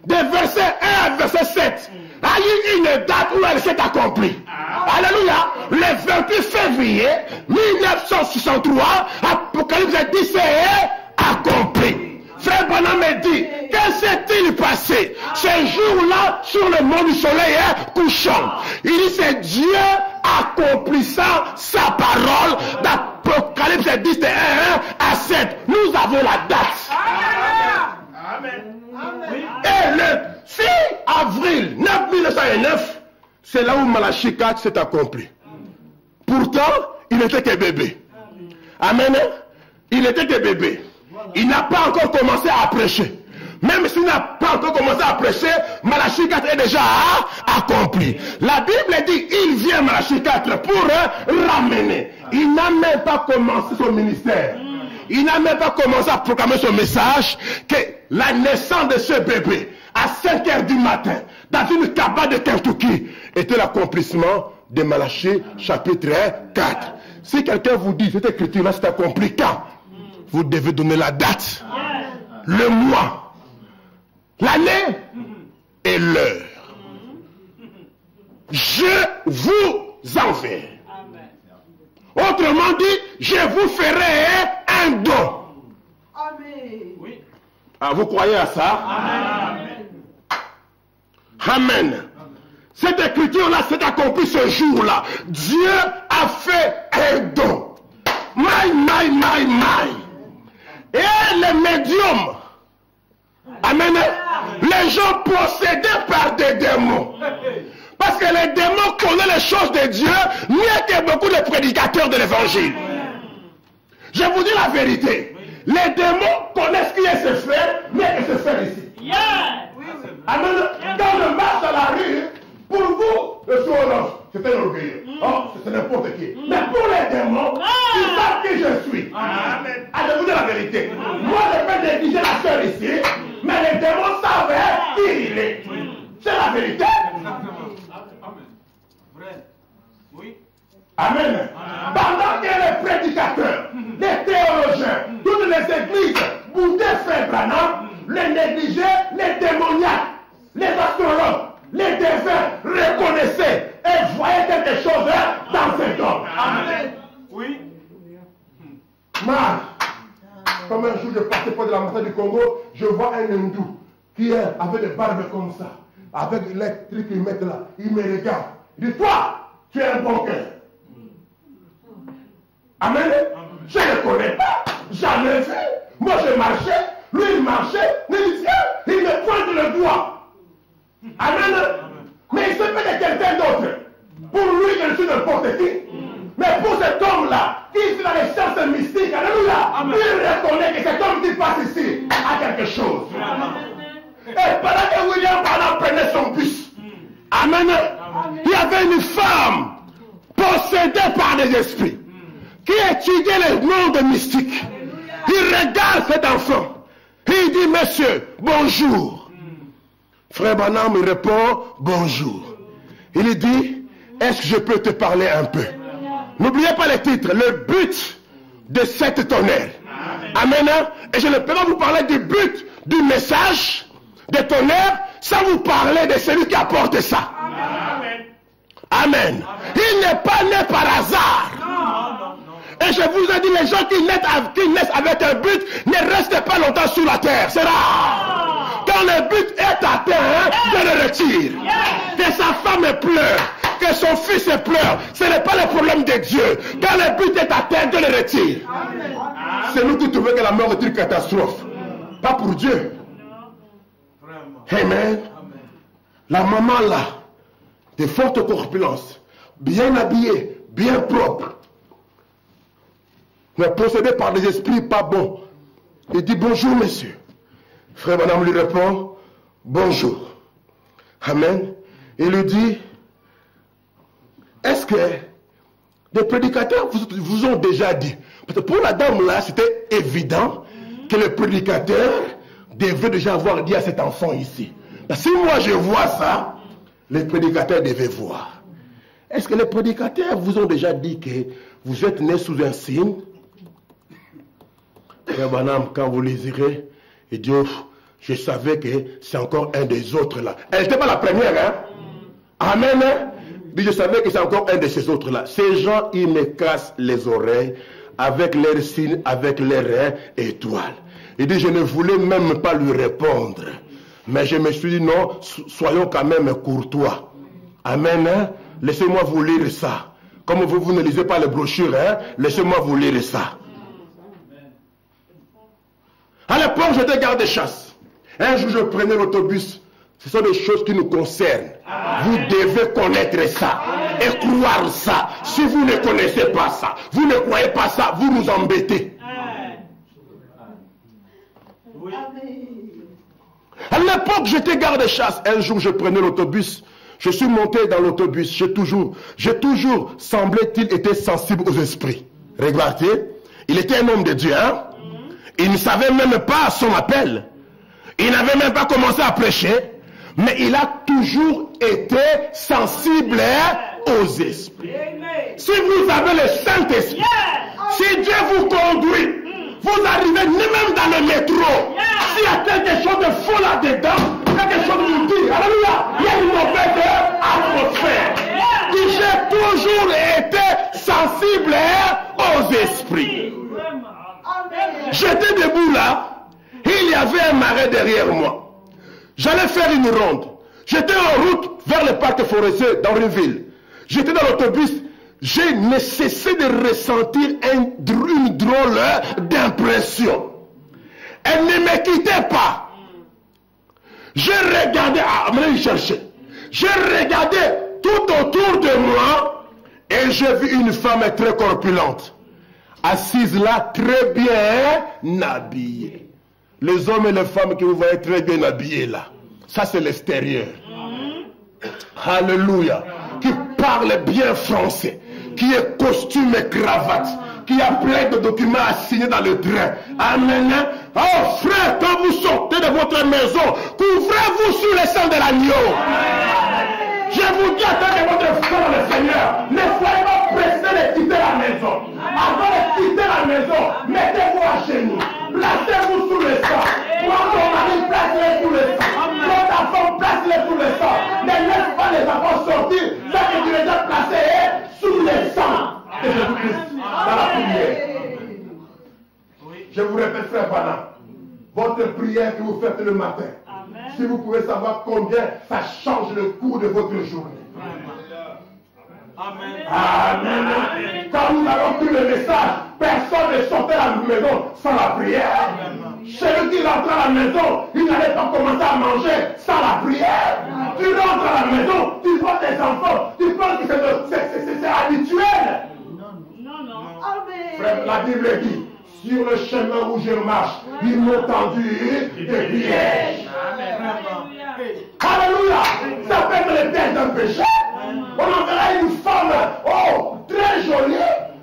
de verset 1 à verset 7, a eu une date où elle s'est accomplie. Amen. Alléluia. Le 28 février 1963, Apocalypse 10 est accompli. Frère Branham me dit, que s'est-il passé ce jour-là sur le mont du soleil couchant? Il dit, c'est Dieu accomplissant sa parole d'Apocalypse 10 de 1 à 7. Nous avons la date. Amen. Et le 6 avril 1909, c'est là où Malachie 4 s'est accompli. Pourtant, il n'était que bébé. Amen. Il n'était que bébé. Il n'a pas encore commencé à prêcher. Même s'il n'a pas encore commencé à prêcher, Malachie 4 est déjà accompli. La Bible dit, il vient Malachie 4 pour ramener. Il n'a même pas commencé son ministère. Il n'a même pas commencé à proclamer son message que la naissance de ce bébé à 5 h du matin dans une cabane de Kentucky était l'accomplissement de Malachie chapitre 4. Si quelqu'un vous dit cette écriture-là c'est accompli quand, vous devez donner la date, le mois, l'année et l'heure. Je vous enverrai. Autrement dit, je vous ferai un don. Amen. Ah, vous croyez à ça? Amen. Amen. Cette écriture-là s'est accomplie ce jour-là. Dieu a fait un don. Et les médiums, amen, les gens possédés par des démons. Parce que les démons connaissent les choses de Dieu mieux que beaucoup de prédicateurs de l'évangile. Je vous dis la vérité. Les démons connaissent qui est ce frère mieux que ce frère ici. Amen. Quand je marche dans la rue, pour vous, le soir, c'est un orgueil. Oh, c'est n'importe qui. Mais pour les démons, ils savent qui je suis. Amen. Je vous dis la vérité. Moi, je peux négliger la sœur ici, mais les démons savent qui il est. C'est la vérité. Amen. Pendant que les prédicateurs, les théologiens, toutes les églises boudaient frère Branham, les négligeaient, les démoniaques, les astrologues, les défunts reconnaissaient et voyaient quelque chose dans cet homme. Amen. Oui. Mal. Comme un jour je passais pas de la montagne du Congo, je vois un hindou qui avait des barbes comme ça, avec les trucs qu'ils mettent là. Il me regarde. Il dit, toi, tu es un bon cœur. Amen. Je ne le connais pas. Jamais vu. Moi je marchais, lui il marchait, il dit, il me pointe le doigt. Amen. Mais il se fait de quelqu'un d'autre. Pour lui, je ne suis n'importe qui. Mais pour cet homme-là, qui est dans les sciences mystiques, alléluia, il reconnaît que cet homme qui passe ici a quelque chose. Et pendant que William Branham prenait son bus, amen, il y avait une femme possédée par des esprits qui étudiait les mondes mystiques. Il regarde cet enfant. Il dit, monsieur, bonjour. Frère Branham il répond, bonjour. Il dit, est-ce que je peux te parler un peu? N'oubliez pas les titres, le but de cette tonnerre. Amen. Et je ne peux pas vous parler du but du message de tonnerre sans vous parler de celui qui apporte ça. Amen. Amen. Il n'est pas né par hasard. Et je vous ai dit, les gens qui naissent avec un but ne restent pas longtemps sur la terre. C'est rare. Quand le but est atteint, Dieu le retire. Que sa femme pleure, que son fils pleure, ce n'est pas le problème de Dieu. Quand le but est atteint, Dieu le retire. C'est nous qui trouvons que la mort est une catastrophe. Pas pour Dieu. Amen. La maman là, de forte corpulence, bien habillée, bien propre, mais possédée par des esprits pas bons. Il dit bonjour monsieur. Frère madame lui répond bonjour. Amen. Il lui dit, est-ce que les prédicateurs vous ont déjà dit? Parce que pour la dame là, c'était évident que le prédicateur devait déjà avoir dit à cet enfant ici. Si moi je vois ça, les prédicateurs devaient voir. Est-ce que les prédicateurs vous ont déjà dit que vous êtes né sous un signe? Frère Branham, quand vous les irez, il dit, je savais que c'est encore un des autres là. Elle n'était pas la première, hein? Amen. Il dit, je savais que c'est encore un de ces autres là. Ces gens, ils me cassent les oreilles avec leurs signes, avec leurs étoiles. Il dit, je ne voulais même pas lui répondre. Mais je me suis dit, non, soyons quand même courtois. Amen. Hein? Laissez-moi vous lire ça. Comme vous ne lisez pas les brochures, hein? Laissez-moi vous lire ça. À l'époque, j'étais garde-chasse. Un jour, je prenais l'autobus. Ce sont des choses qui nous concernent. Vous devez connaître ça et croire ça. Si vous ne connaissez pas ça, vous ne croyez pas ça, vous nous embêtez. À l'époque, j'étais garde-chasse. Un jour, je prenais l'autobus. Je suis monté dans l'autobus. J'ai toujours, semblait-il, été sensible aux esprits. Regardez, il était un homme de Dieu. Hein? Il ne savait même pas son appel. Il n'avait même pas commencé à prêcher. Mais il a toujours été sensible aux esprits. Si vous avez le Saint-Esprit, si Dieu vous conduit, vous arrivez même dans le métro. S'il y a quelque chose de faux là-dedans, quelque chose de dit, alléluia, il y a une mauvaise atmosphère. J'ai toujours été sensible aux esprits. J'étais debout là, il y avait un marais derrière moi. J'allais faire une ronde. J'étais en route vers le parc forestier dans une ville. J'étais dans l'autobus. J'ai nécessité de ressentir une drôle d'impression. Elle ne me quittait pas. Je regardais, je cherchais. Je regardais tout autour de moi et j'ai vu une femme très corpulente, assise là, très bien habillée. Les hommes et les femmes que vous voyez très bien habillés là, ça c'est l'extérieur. Alléluia. Qui parle bien français, qui est costume et cravate, qui a plein de documents à signer dans le train. Amen. Oh frère, quand vous sortez de votre maison, couvrez-vous sur le sang de l'agneau. Je vous dis, attendez votre foi dans le Seigneur. Ne soyez pas pressés de quitter la maison. Avant de quitter la maison, mettez-vous à genoux. Placez-vous sous le sang. Quand ton mari, place-les sous le sang. Quand ta femme, place-les sous le sang. Ne laisse pas les enfants sortir. Ça que tu les as placés sous le sang de Jésus-Christ dans la prière. Je vous répète, frère Branham, votre prière que vous faites le matin, si vous pouvez savoir combien ça change le cours de votre journée. Amen. Amen. Quand nous avons pris le message, personne ne sortait à la maison sans la prière. Celui qui rentre à la maison, il n'allait pas commencer à manger sans la prière. Tu rentres à la maison, tu vois tes enfants, tu penses que c'est habituel. Non. Frère, la Bible dit, sur le chemin où je marche, ils m'ont tendu des pièges. Alléluia. Ça peut être le piège d'un péché. On enverra une femme, très jolie,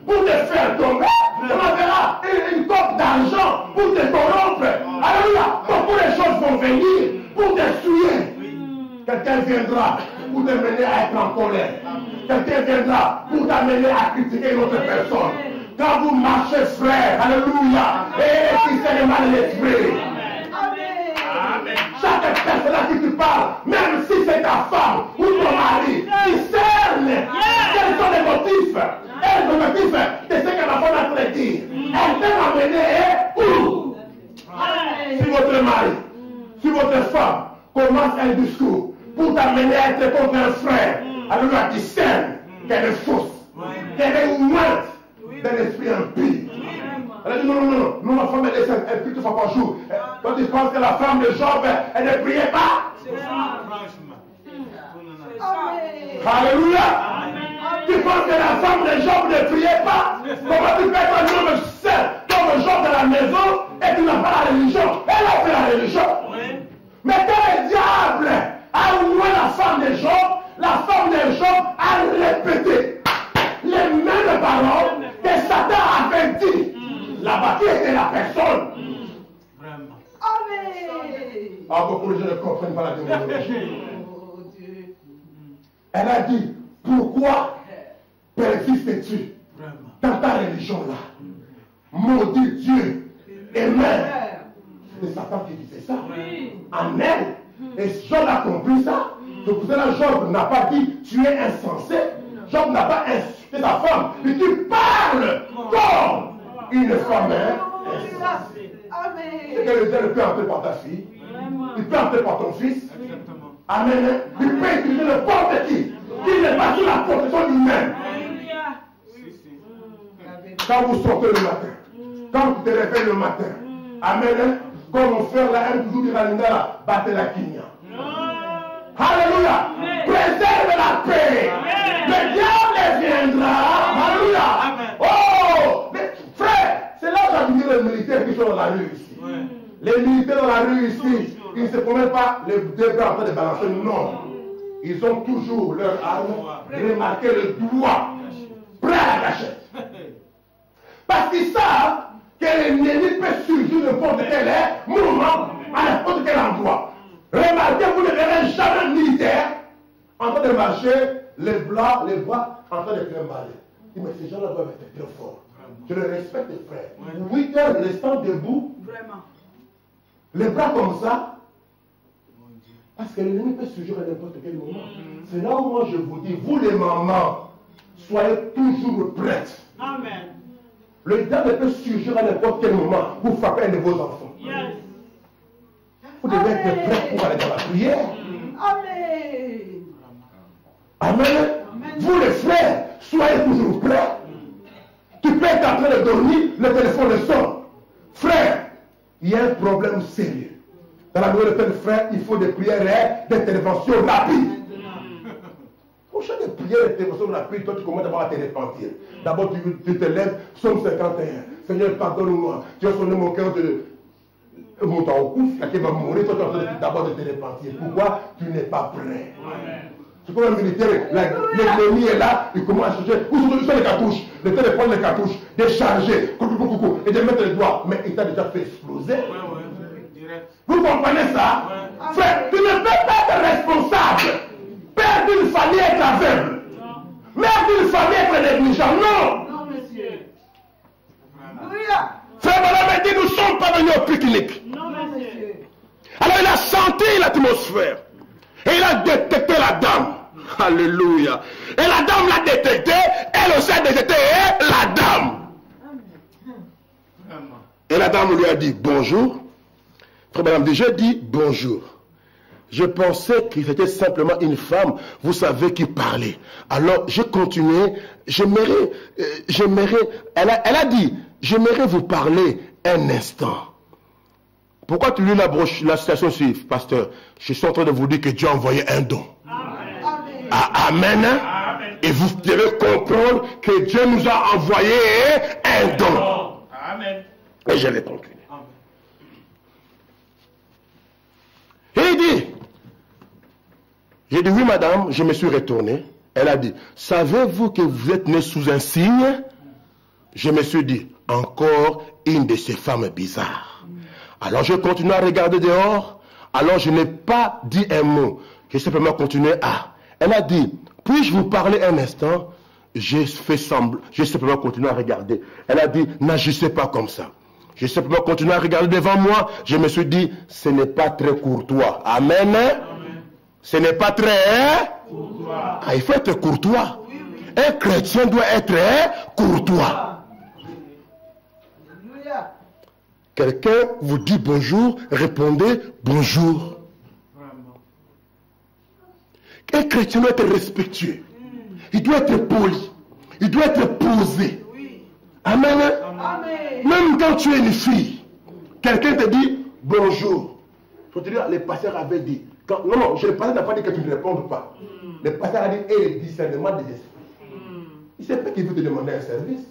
pour te faire tomber. On enverra une coque d'argent pour te corrompre. Alléluia. Beaucoup de choses vont venir pour te souiller. Quelqu'un viendra pour te mener à être en colère. Quelqu'un viendra pour t'amener à critiquer une autre personne. Quand vous marchez, frère, alléluia, et qui c'est le mal de l'esprit. Chaque personne qui te parle, même si c'est ta femme ou ton mari, discerne quels sont les motifs. Et le motif de ce que la femme a traité dire. Elle t'a amené où? Si votre mari, si votre femme commence un discours pour t'amener à être contre un frère, alléluia, discerne qu'elle est fausse, qu'elle est ouate d'un esprit impie. Elle dit non, ma femme elle prie 2 fois par jour. Quand tu penses que la femme de Job, elle ne priait pas. Alléluia. Tu penses que la femme de Job ne priait pas. Comment tu peux être un homme seul comme Job de la maison et tu n'as pas la religion? Elle a fait la religion. Mais quand le diable a oué la femme de Job, Ah, beaucoup de gens ne comprennent pas la démonologie. Elle a dit, pourquoi persistes-tu dans ta religion-là? Maudit Dieu et mère. C'est Satan qui disait ça. En elle. Et Job a compris ça. C'est pour cela que Job n'a pas dit, tu es insensé. Job n'a pas insulté ta femme. Mais tu parles comme une femme insensée. C'est que le diable peut entrer par ta fille. Il peut entrer par ton fils. Amen. Il peut utiliser n'importe qui n'est pas sous la protection humaine. Quand vous sortez le matin, quand tu te réveilles le matin, amen. Comme mon frère là aime toujours dire à Linda là, battez la quinia. Alléluia. Préserve la paix. Le diable viendra. Alléluia. Oh, mais frère, c'est là que j'ai dit les militaires qui sont dans la rue ici. Les militaires dans la rue ici, ils ne se promènent pas les deux bras en train de balancer. Non. Ils ont toujours leur arme, remarqué le doigt, prêt à la gâchette. Parce qu'ils savent que l'ennemi peut surgir n'importe quel moment, à n'importe quel endroit. Remarquez, vous ne verrez jamais un militaire en train de marcher, les bras en train de trimballer. Mais ces gens-là doivent être très forts. Je les respecte, frère. 8 heures restant debout, les bras comme ça, parce que l'ennemi peut surgir à n'importe quel moment. C'est là où moi je vous dis, vous les mamans, soyez toujours prêtes. Amen. Le diable peut surgir à n'importe quel moment pour frapper un de vos enfants. Yes. Vous devez être prêts pour aller dans la prière. Amen. Amen. Vous les frères, soyez toujours prêts. Tu peux être en train de dormir, le téléphone sonne. Frère, il y a un problème sérieux. Dans la nouvelle de frère, il faut des prières d'intervention rapide. Pour chaque prière d'intervention rapide, toi tu commences d'abord à te repentir. D'abord tu te lèves, Psaume 51. Seigneur, pardonne-moi. Tu as sonné mon cœur de monter en couche, qui va mourir, toi tu es en train d'abord de te repentir. Pourquoi tu n'es pas prêt? C'est comme un militaire, l'ennemi est là, il commence à changer. Où sont les cartouches? Le temps de prendre les cartouches, de charger, et de mettre les doigts. Mais il t'a déjà fait exploser. Vous comprenez ça? Frère, tu ne peux pas être responsable. Père d'une famille être aveugle. Mère d'une famille être négligent. Non. Non, monsieur. Frère Madame dit, nous ne sommes pas venus au pique-nique. Non, monsieur. Alors il a senti l'atmosphère. Et il a détecté la dame. Alléluia. Et la dame l'a détecté. Elle aussi a détecté la dame. Et la dame lui a dit bonjour. Frère Madame dit, je dis bonjour. Je pensais que c'était simplement une femme, vous savez, qui parlait. Alors, j'ai continué. J'aimerais, elle a dit, j'aimerais vous parler un instant. Pourquoi tu lis la citation suivante, pasteur? Je suis en train de vous dire que Dieu a envoyé un don. Amen. Amen. Amen. Et vous devez comprendre que Dieu nous a envoyé un don. Amen. Et je vais conclure. Et il dit, j'ai dit oui madame, je me suis retourné. Elle a dit, savez-vous que vous êtes né sous un signe? Je me suis dit, encore une de ces femmes bizarres. Alors je continue à regarder dehors. Alors je n'ai pas dit un mot. J'ai simplement continué à. Elle a dit, puis-je vous parler un instant? J'ai fait semblant, j'ai simplement continué à regarder. Elle a dit, n'agissez pas comme ça. J'ai simplement continué à regarder devant moi. Je me suis dit, ce n'est pas très courtois. Amen. Amen. Ce n'est pas très courtois. Ah, il faut être courtois. Oui, oui. Un chrétien doit être courtois. Quelqu'un vous dit bonjour, répondez bonjour. Un chrétien doit être respectueux. Il doit être poli. Il doit être posé. Amen. Amen. Même quand tu es une fille, quelqu'un te dit bonjour. Il faut te dire, les pasteurs avaient dit. Non, le pasteur n'a pas dit que tu ne répondes pas. Le pasteur a dit, et le discernement des esprits. Il sait pas qu'il veut te demander un service.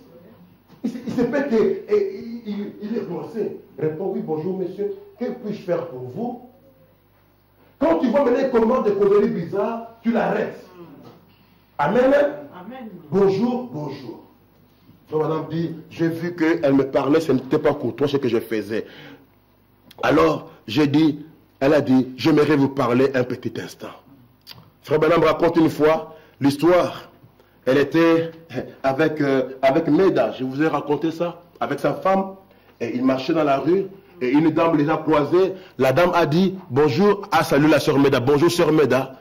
Il sait pas qu'il est coincé. Réponds, oui, bonjour monsieur, que puis-je faire pour vous? Quand tu vois mener comment des causeries bizarres, tu l'arrêtes. Amen. Amen. Bonjour, bonjour. Donc madame dit, j'ai vu qu'elle me parlait, ce n'était pas courtois ce que je faisais. Alors, j'ai dit, Elle a dit, j'aimerais vous parler un petit instant. Frère Branham raconte une fois l'histoire. Elle était avec Meda, je vous ai raconté ça, avec sa femme. Et il marchait dans la rue et une dame les a croisés. La dame a dit, bonjour, salut la sœur Meda, bonjour sœur Meda.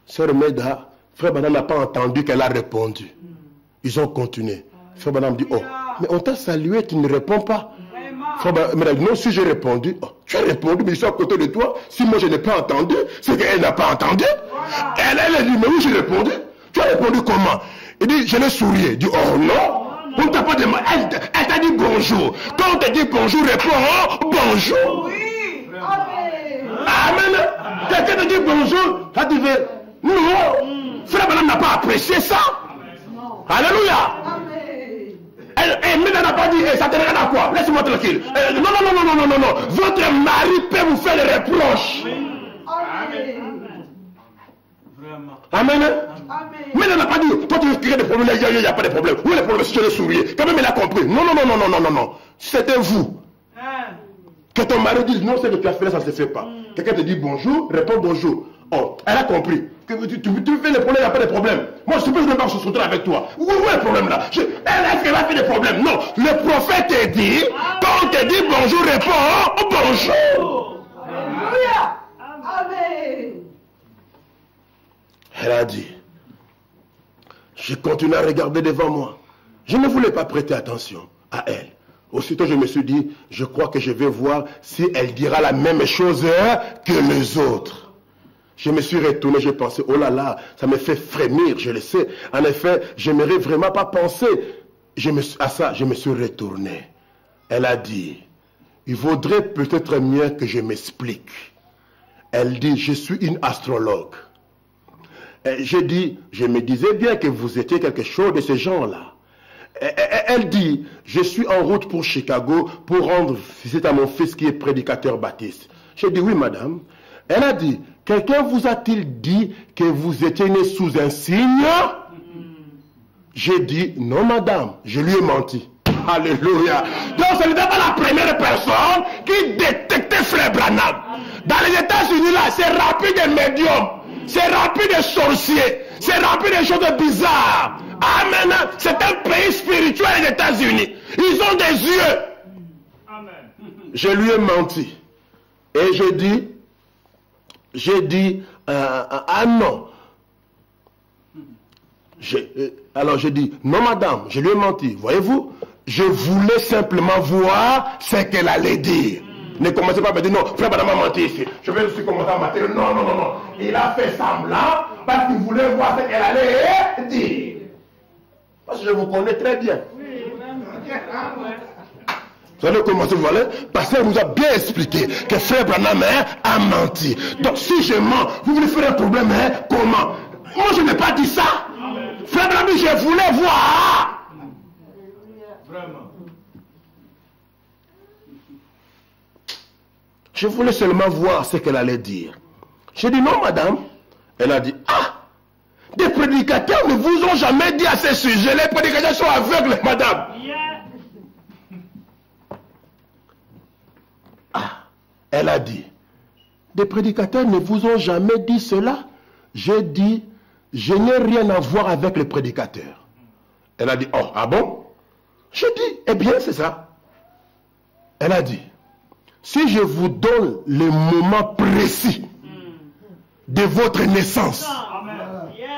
Sœur Meda, frère Branham n'a pas entendu qu'elle a répondu. Ils ont continué. Frère Branham dit, oh, mais on t'a salué, tu ne réponds pas. Frère Branham dit, non, si j'ai répondu, oh, tu as répondu, mais je suis à côté de toi. Si moi je n'ai pas entendu, c'est qu'elle n'a pas entendu. Elle a dit, mais oui, j'ai répondu. Tu as répondu comment? Il dit, je l'ai souri. Il dit, oh non, on ne t'a pas demandé. Elle t'a dit bonjour. Quand on te dit bonjour, réponds bonjour. Oui. Amen. Amen. Quelqu'un te dit bonjour, ça dit, non. Frère Branham n'a pas apprécié ça. Non. Alléluia. Amen. Et Meda n'a pas dit, ça te regarde à quoi? Laisse-moi tranquille. Non. Votre mari peut vous faire des reproches. Amen. Amen. Amen. Mais elle n'a pas dit, toi tu veux créer des problèmes, il n'y a pas de problème. Où est le problème si tu le sourire? Quand même, elle a compris. Non. C'était vous. Que ton mari dise, non, c'est que tu as fait là, ça ne se fait pas. Quelqu'un te dit bonjour, réponds bonjour. Oh, elle a compris. Que tu fais les problèmes, il n'y a pas de problème. Moi, je suppose que je ne vais pas se soutenir avec toi. Où est le problème là? Elle a fait des problèmes. Non, le prophète te dit, quand on te dit bonjour, réponds bonjour. Alléluia. Amen. Elle a dit, je continue à regarder devant moi. Je ne voulais pas prêter attention à elle. Aussitôt, je me suis dit, je crois que je vais voir si elle dira la même chose que les autres. Je me suis retourné, j'ai pensé, oh là là, ça me fait frémir, je le sais. En effet, je n'aurais vraiment pas pensé à ça. Je me suis retourné. Elle a dit, il vaudrait peut-être mieux que je m'explique. Elle dit, je suis une astrologue. J'ai dit, je me disais bien que vous étiez quelque chose de ce genre-là. Elle dit, je suis en route pour Chicago pour rendre visite à mon fils qui est prédicateur baptiste. J'ai dit, oui madame. Elle a dit, quelqu'un vous a-t-il dit que vous étiez né sous un signe? J'ai dit, non madame, je lui ai menti. Alléluia. Donc ce n'était pas la première personne qui détectait Frère Branham. Dans les États-Unis là, c'est rempli de médiums. C'est rempli de sorciers. C'est rempli de choses bizarres. Amen. C'est un pays spirituel, les États-Unis. Ils ont des yeux. Amen. Je lui ai menti. Et j'ai dit, ah non. Alors j'ai dit, non madame, je lui ai menti. Voyez-vous, je voulais simplement voir ce qu'elle allait dire. Ne commencez pas à me dire, non, frère Branham a menti ici. Je vais aussi commencer à mentir. Non. Il a fait semblant parce qu'il voulait voir ce qu'elle allait dire. Parce que je vous connais très bien. Vous allez commencer, vous voyez, parce qu'elle nous a bien expliqué que frère Branham a menti. Donc si je mens, vous voulez faire un problème, comment? Moi je n'ai pas dit ça. Frère Branham, je voulais voir. Vraiment. Je voulais seulement voir ce qu'elle allait dire. J'ai dit non, madame. Elle a dit, ah, des prédicateurs ne vous ont jamais dit à ce sujet. Les prédicateurs sont aveugles, madame. Ah, elle a dit, des prédicateurs ne vous ont jamais dit cela. J'ai dit, je n'ai rien à voir avec les prédicateurs. Elle a dit, oh, ah bon? J'ai dit, eh bien, c'est ça. Elle a dit, si je vous donne le moment précis de votre naissance,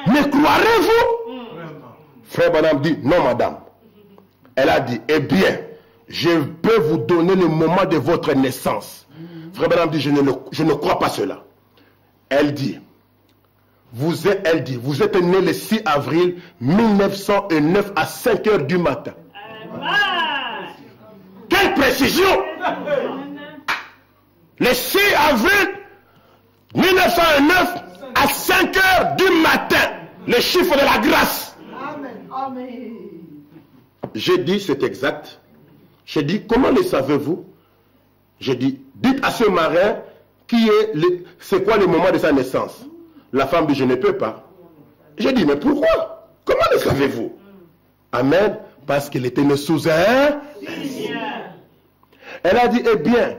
me croirez-vous? Frère Branham dit, non madame. Elle a dit, eh bien, je peux vous donner le moment de votre naissance. Frère Branham dit, je ne crois pas cela. Elle dit, vous êtes né le 6 avril 1909 à 5 heures du matin. Quelle précision! Le 6 avril 1909 à 5 heures du matin. Le chiffre de la grâce. Amen. J'ai dit, c'est exact. J'ai dit, comment le savez-vous? J'ai dit, dites à ce marin c'est quoi le moment de sa naissance? La femme dit, je ne peux pas. J'ai dit, mais pourquoi? Comment le savez-vous? Amen. Parce qu'il était né sous un. Elle a dit, eh bien,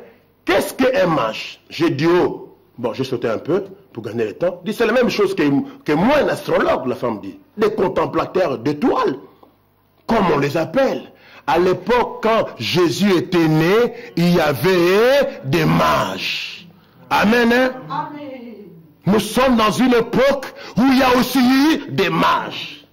qu'est-ce qu'un mage? J'ai dit, oh, bon, j'ai sauté un peu pour gagner le temps. C'est la même chose que moi, un astrologue, la femme dit. Des contemplateurs d'étoiles, comme on les appelle. À l'époque, quand Jésus était né, il y avait des mages. Amen. Hein? Amen. Nous sommes dans une époque où il y a aussi eu des mages.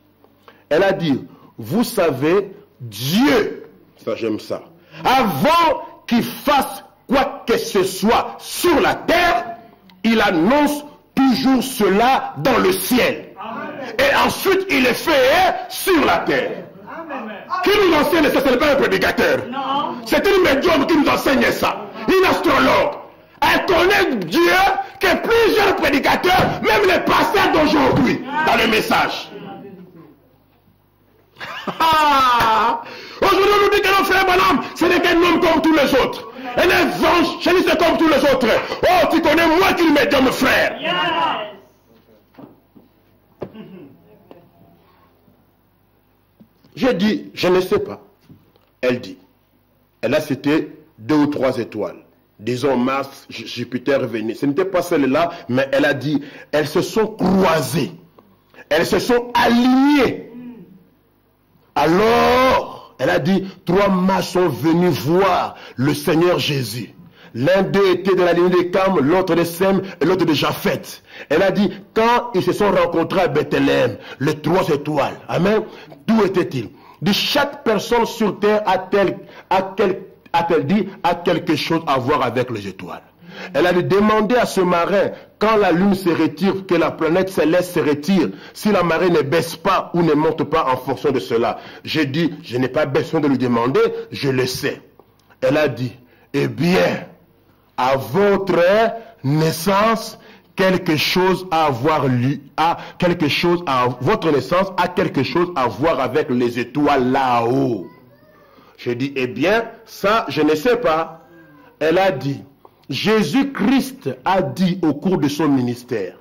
Elle a dit, vous savez, Dieu, ça j'aime ça, avant qu'il fasse quoi que ce soit sur la terre, il annonce toujours cela dans le ciel. Amen. Et ensuite, il le fait sur la terre. Amen. Qui nous enseigne ça? Ce n'est pas un prédicateur. Non. C'est une médium qui nous enseigne ça. Une astrologue. Elle connaît Dieu que plusieurs prédicateurs, même les pasteurs d'aujourd'hui, dans le message. Aujourd'hui, on nous dit que notre frère Balaam, ce n'est qu'un homme comme tous les autres. Un évangéliste comme tous les autres. Oh, tu connais moi qui me dit mon frère. Yes. J'ai dit, je ne sais pas. Elle dit. Elle a cité 2 ou 3 étoiles. Disons Mars, Jupiter, Vénus. Ce n'était pas celle-là, mais elle a dit, elles se sont croisées. Elles se sont alignées. Alors, elle a dit, 3 mages sont venus voir le Seigneur Jésus. L'un d'eux était de la lignée de Cam, l'autre de Sem et l'autre de Japheth. Elle a dit, quand ils se sont rencontrés à Bethléem, les 3 étoiles, amen, d'où était-il? De chaque personne sur terre a-t-elle dit, a quelque chose à voir avec les étoiles. Elle a demandé à ce marin, quand la lune se retire, que la planète céleste se retire, si la marée ne baisse pas ou ne monte pas en fonction de cela. J'ai dit, je n'ai pas besoin de lui demander, je le sais. Elle a dit, eh bien, à votre naissance, quelque chose à voir votre naissance a quelque chose à voir avec les étoiles là-haut. J'ai dit, eh bien, ça, je ne sais pas. Elle a dit, Jésus-Christ a dit au cours de son ministère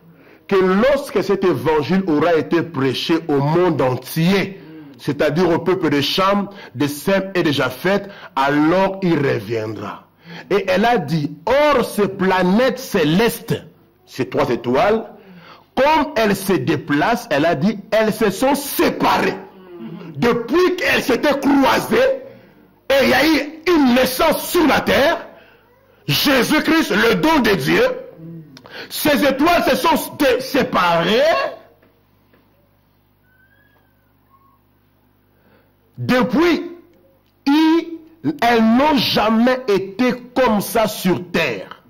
que lorsque cet évangile aura été prêché au monde entier, c'est-à-dire au peuple de Cham, de Sem et de Japheth, alors il reviendra. Et elle a dit, or ces planètes célestes, ces 3 étoiles, comme elles se déplacent, elle a dit, elles se sont séparées. Depuis qu'elles s'étaient croisées, et il y a eu une naissance sur la terre, Jésus-Christ, le don de Dieu, ces étoiles se sont séparées. Depuis, elles n'ont jamais été comme ça sur terre,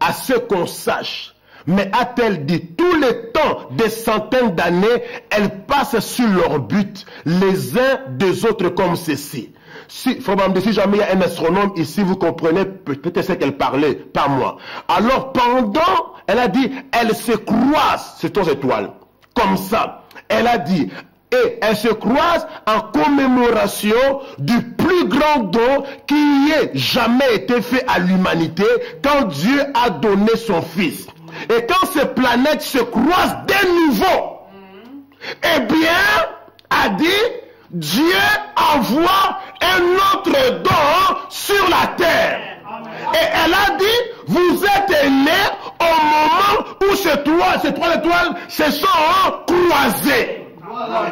à ce qu'on sache. Mais a-t-elle dit, tous les temps, des centaines d'années, elles passent sur leur but, les uns des autres comme ceci. Si jamais il y a un astronome ici, vous comprenez peut-être ce qu'elle parlait, pas moi. Alors pendant, elle a dit, elles se croisent, ces 3 étoiles, comme ça. Elle a dit, et elles se croisent en commémoration du plus grand don qui ait jamais été fait à l'humanité quand Dieu a donné son Fils. Et quand ces planètes se croisent de nouveau, eh bien, a dit, Dieu envoie un autre don sur la terre. Et elle a dit, vous êtes nés au moment où ces 3 étoiles se sont croisées.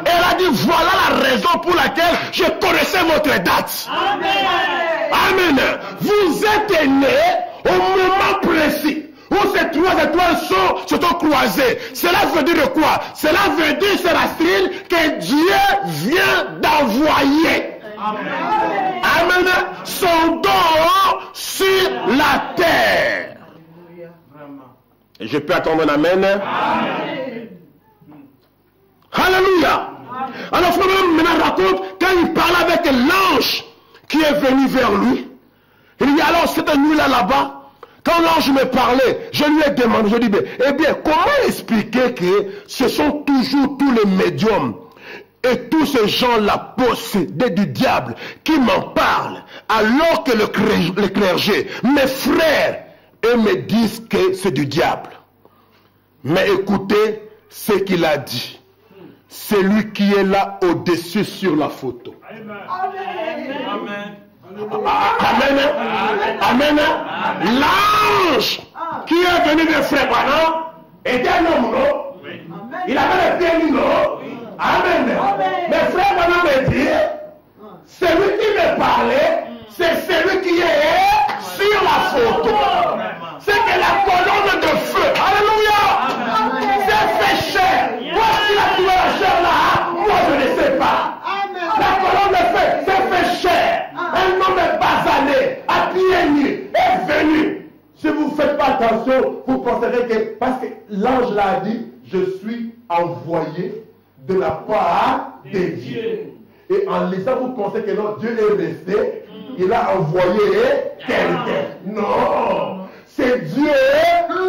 Elle a dit, voilà la raison pour laquelle je connaissais votre date. Amen. Amen. Vous êtes nés au moment précis où ces 3 étoiles se sont croisées. Cela veut dire quoi? Cela veut dire, c'est la signe que Dieu vient d'envoyer. Amen. Amen. Son don sur la terre. Et je peux attendre un amen. Amen. Alléluia. Alors, frère, maintenant raconte, quand il parlait avec l'ange qui est venu vers lui, il dit, alors cette nuit-là, là-bas, quand l'ange me parlait, je lui ai demandé, je dis, eh bien, comment expliquer que ce sont toujours tous les médiums et tous ces gens-là possédés du diable qui m'en parlent, alors que le clergé, mes frères, eux me disent que c'est du diable. Mais écoutez ce qu'il a dit. C'est lui qui est là au-dessus sur la photo. Amen. Amen. Amen. L'ange qui est venu de Frère Branham était un homme, non? Il avait les pieds nus, non? Amen. Mais Frère Branham me dit, celui qui me parlait, c'est celui qui est sur la photo. C'est que la colonne de feu, alléluia, c'est fait chair. Moi, s'il a trouvé la chair là, moi je ne sais pas. La colonne de feu, c'est fait chair. Un homme basané, à pieds nus, est venu. Si vous ne faites pas attention, vous penserez que, parce que l'ange l'a dit, je suis envoyé de la part de Dieu. Et en lisant, vous pensez que non, Dieu est resté, il a envoyé quelqu'un. Non, c'est Dieu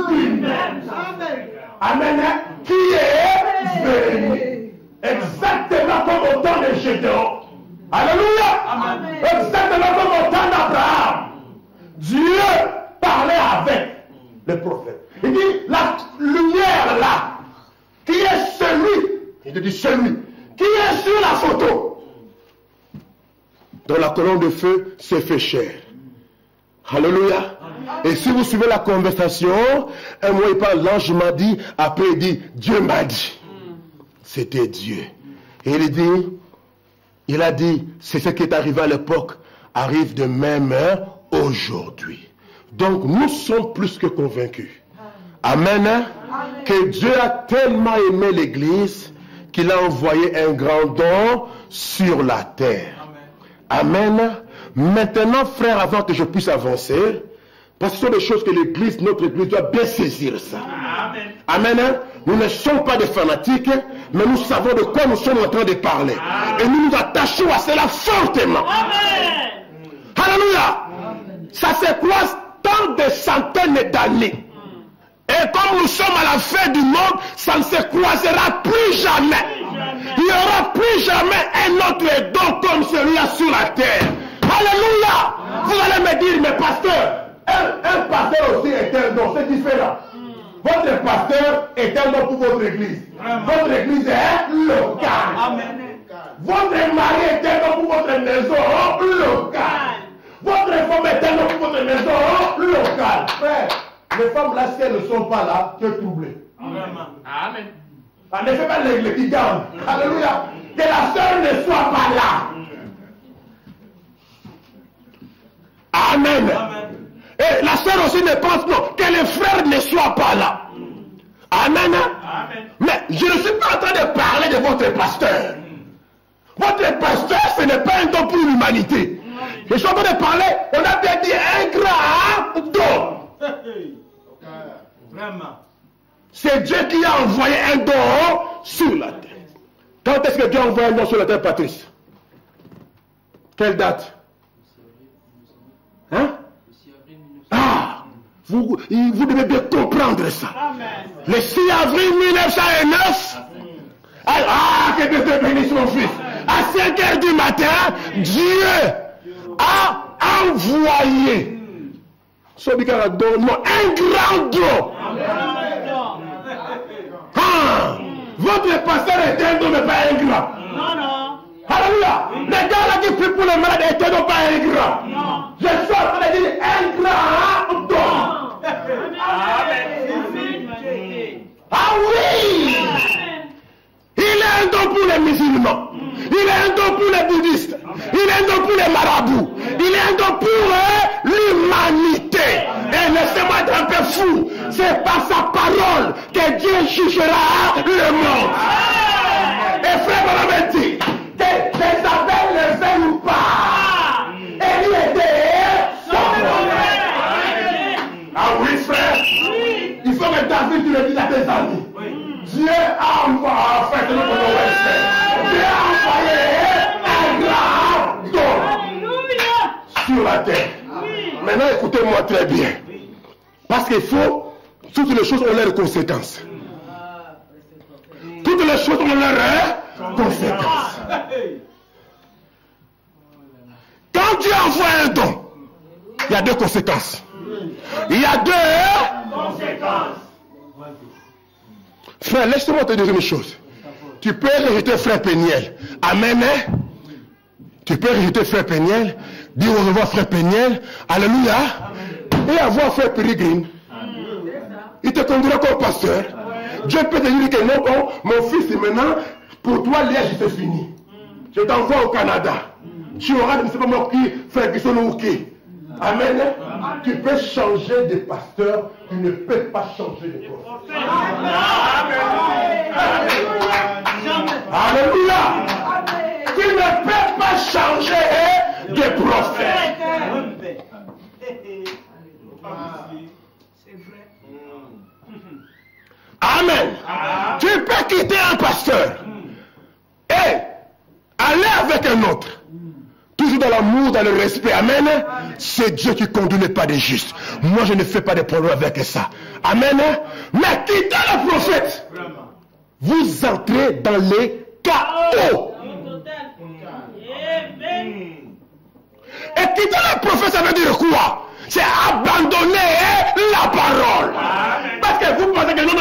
lui-même. Amen. Qui est venu. Exactement comme au temps de Gédéon. Alléluia. Exactement comme au temps d'Abraham. Dieu parlait avec le prophète. Il dit, la lumière là, qui est celui, il dit celui, qui est sur la photo. Dans la colonne de feu, c'est fait chair. Alléluia. Et si vous suivez la conversation, un mois il parle, l'ange m'a dit, après il dit, Dieu m'a dit. C'était Dieu. Et il a dit, c'est ce qui est arrivé à l'époque, arrive de même aujourd'hui. Donc nous sommes plus que convaincus. Amen. Que Dieu a tellement aimé l'Église qu'il a envoyé un grand don sur la terre. Amen. Maintenant, frère, avant que je puisse avancer, parce que ce sont des choses que l'Église, notre Église doit bien saisir ça. Amen. Amen. Nous ne sommes pas des fanatiques, mais nous savons de quoi nous sommes en train de parler. Et nous nous attachons à cela fortement. Amen. Alléluia. Ça se croise tant de centaines d'années. Et comme nous sommes à la fin du monde, ça ne se croisera plus jamais. Il n'y aura plus jamais un autre don comme celui-là sur la terre. Alléluia. Vous allez me dire, mais pasteur, un pasteur aussi est un don, c'est différent. Votre pasteur est un don pour votre église. Votre église est locale. Votre mari est un don pour votre maison locale. Votre femme est un don pour votre maison locale. Frère, les femmes là, si elles ne sont pas là, tu es troublé. Amen. En effet, pas l'église qui gagne. Alléluia. Que la sœur ne soit pas là. Amen. Et la sœur aussi ne pense non, que les frères ne soient pas là. Amen. Mais je ne suis pas en train de parler de votre pasteur. Votre pasteur, ce n'est pas un don pour l'humanité. Je suis en train de parler, on a bien dit un grand don. Vraiment. C'est Dieu qui a envoyé un don sur la terre. Quand est-ce que Dieu a envoyé un don sur la terre, Patrice? Quelle date? Hein? Ah, vous devez bien comprendre ça. Amen. Le 6 avril 1909, que Dieu te bénisse mon fils. À 5 heures du matin, Dieu a envoyé un grand don. Votre pasteur est un don, mais pas un grand. Non, non. Alléluia. Les gars là qui prient pour les malades est un don, pas un grand. Non. Je suis en train de dire un grand don. Ah oui. Il est un don pour les musulmans. Il est un don pour les bouddhistes. Il est un don pour les marabouts. Il est un don pour l'humanité. Et laissez-moi être un peu fou. C'est par sa parole que Dieu jugera le monde. Et frère Bonhomme dit que Jézabel le fait ou pas. Élie était son frère. Ah oui, frère. Il faut que David tu le dises à tes amis. Dieu a envoyé, Dieu a envoyé un grand don sur la terre. Maintenant, écoutez-moi très bien. Parce qu'il faut, toutes les choses ont leurs conséquences. Toutes les choses ont leurs conséquences. Quand Dieu envoie un don, il y a deux conséquences. Il y a deux conséquences. Frère, laisse-moi te dire une chose. Tu peux rejeter frère Péniel. Amen. Tu peux rejeter frère Péniel. dire au revoir frère Péniel, alléluia, et avoir frère Pérégrine. Il te conduira comme pasteur. Dieu peut te dire que non, bon, mon fils, maintenant, pour toi, Liège, c'est fini. Je t'envoie au Canada. Tu auras, je ne sais pas moi qui, frère Bisson ou qui. Amen. Tu peux changer de pasteur, tu ne peux pas changer de prophète. Alléluia. Tu ne peux pas changer de prophète. Amen. Tu peux quitter un pasteur et aller avec un autre. Toujours dans l'amour, dans le respect. Amen. C'est Dieu qui conduit les pas des justes. Moi, je ne fais pas de problème avec ça. Amen. Mais quittez le prophète. Vous entrez dans les chaos. Et quitter le prophète, ça veut dire quoi? C'est abandonner la parole. Parce que vous pensez que non.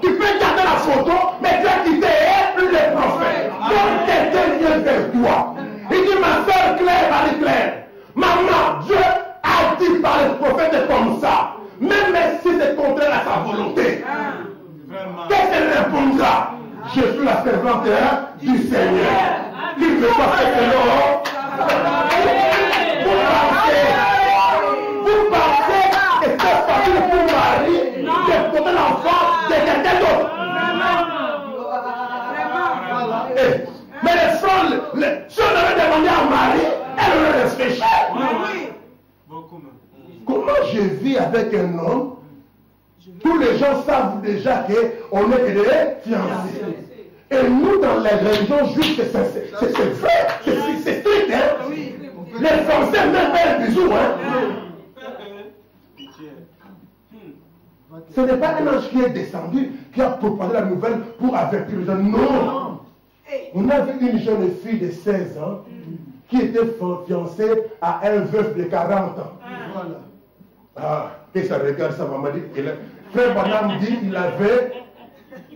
Tu peux garder la photo, mais tu as quitté le prophète. Donc quelqu'un vient vers toi. Il dit, ma soeur Claire, Marie-Claire, maman, Dieu a dit par le prophète comme ça. Même si c'est contraire à sa volonté. Qu'est-ce qu'elle répondra? Je suis la servante du Seigneur. Qui ne veut pas faire que non. Vous pensez que c'est facile pour Marie de porter l'enfant de quelqu'un d'autre. Mais les frères, si on avait demandé à Marie, elle aurait réfléchi. Comment je vis avec un homme? Tous les gens savent déjà qu'on est des fiancés. Et nous, dans les religions juives, c'est vrai, c'est strict. Hein? Les Français même pas un bisou. Ce n'est pas un ange qui est descendu, qui a propagé la nouvelle pour avertir les gens. Non. On a vu une jeune fille de 16 ans qui était fiancée à un veuf de 40 ans. Ah, et ça regarde ça, maman dit. Frère Bonham dit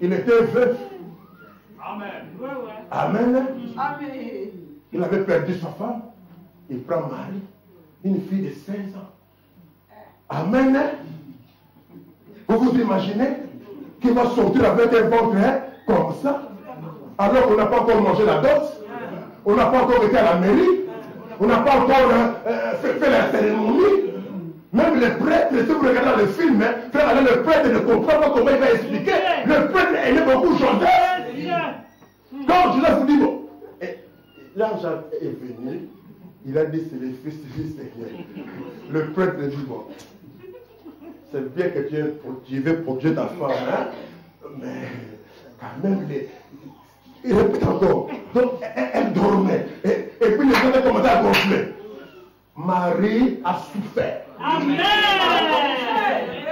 il était veuf. Amen. Il avait perdu sa femme. Il prend Marie, une fille de 16 ans. Amen. Vous vous imaginez qu'il va sortir avec un ventre comme ça, alors qu'on n'a pas encore mangé la dot, on n'a pas encore été à la mairie, on n'a pas encore fait la cérémonie. Même les prêtres, si vous regardez dans le film, le prêtre ne comprend pas comment il va expliquer. Le prêtre aimait beaucoup Joseph. Quand Joseph vous dit, bon, l'argent est venu, il a dit c'est le fils du Seigneur. Le prêtre lui dit, bon, c'est bien que tu veux protéger ta femme, hein, mais quand même, il répète encore. Donc, elle dormait. Et puis les gens ont commencé à gonfler. Marie a souffert. Amen.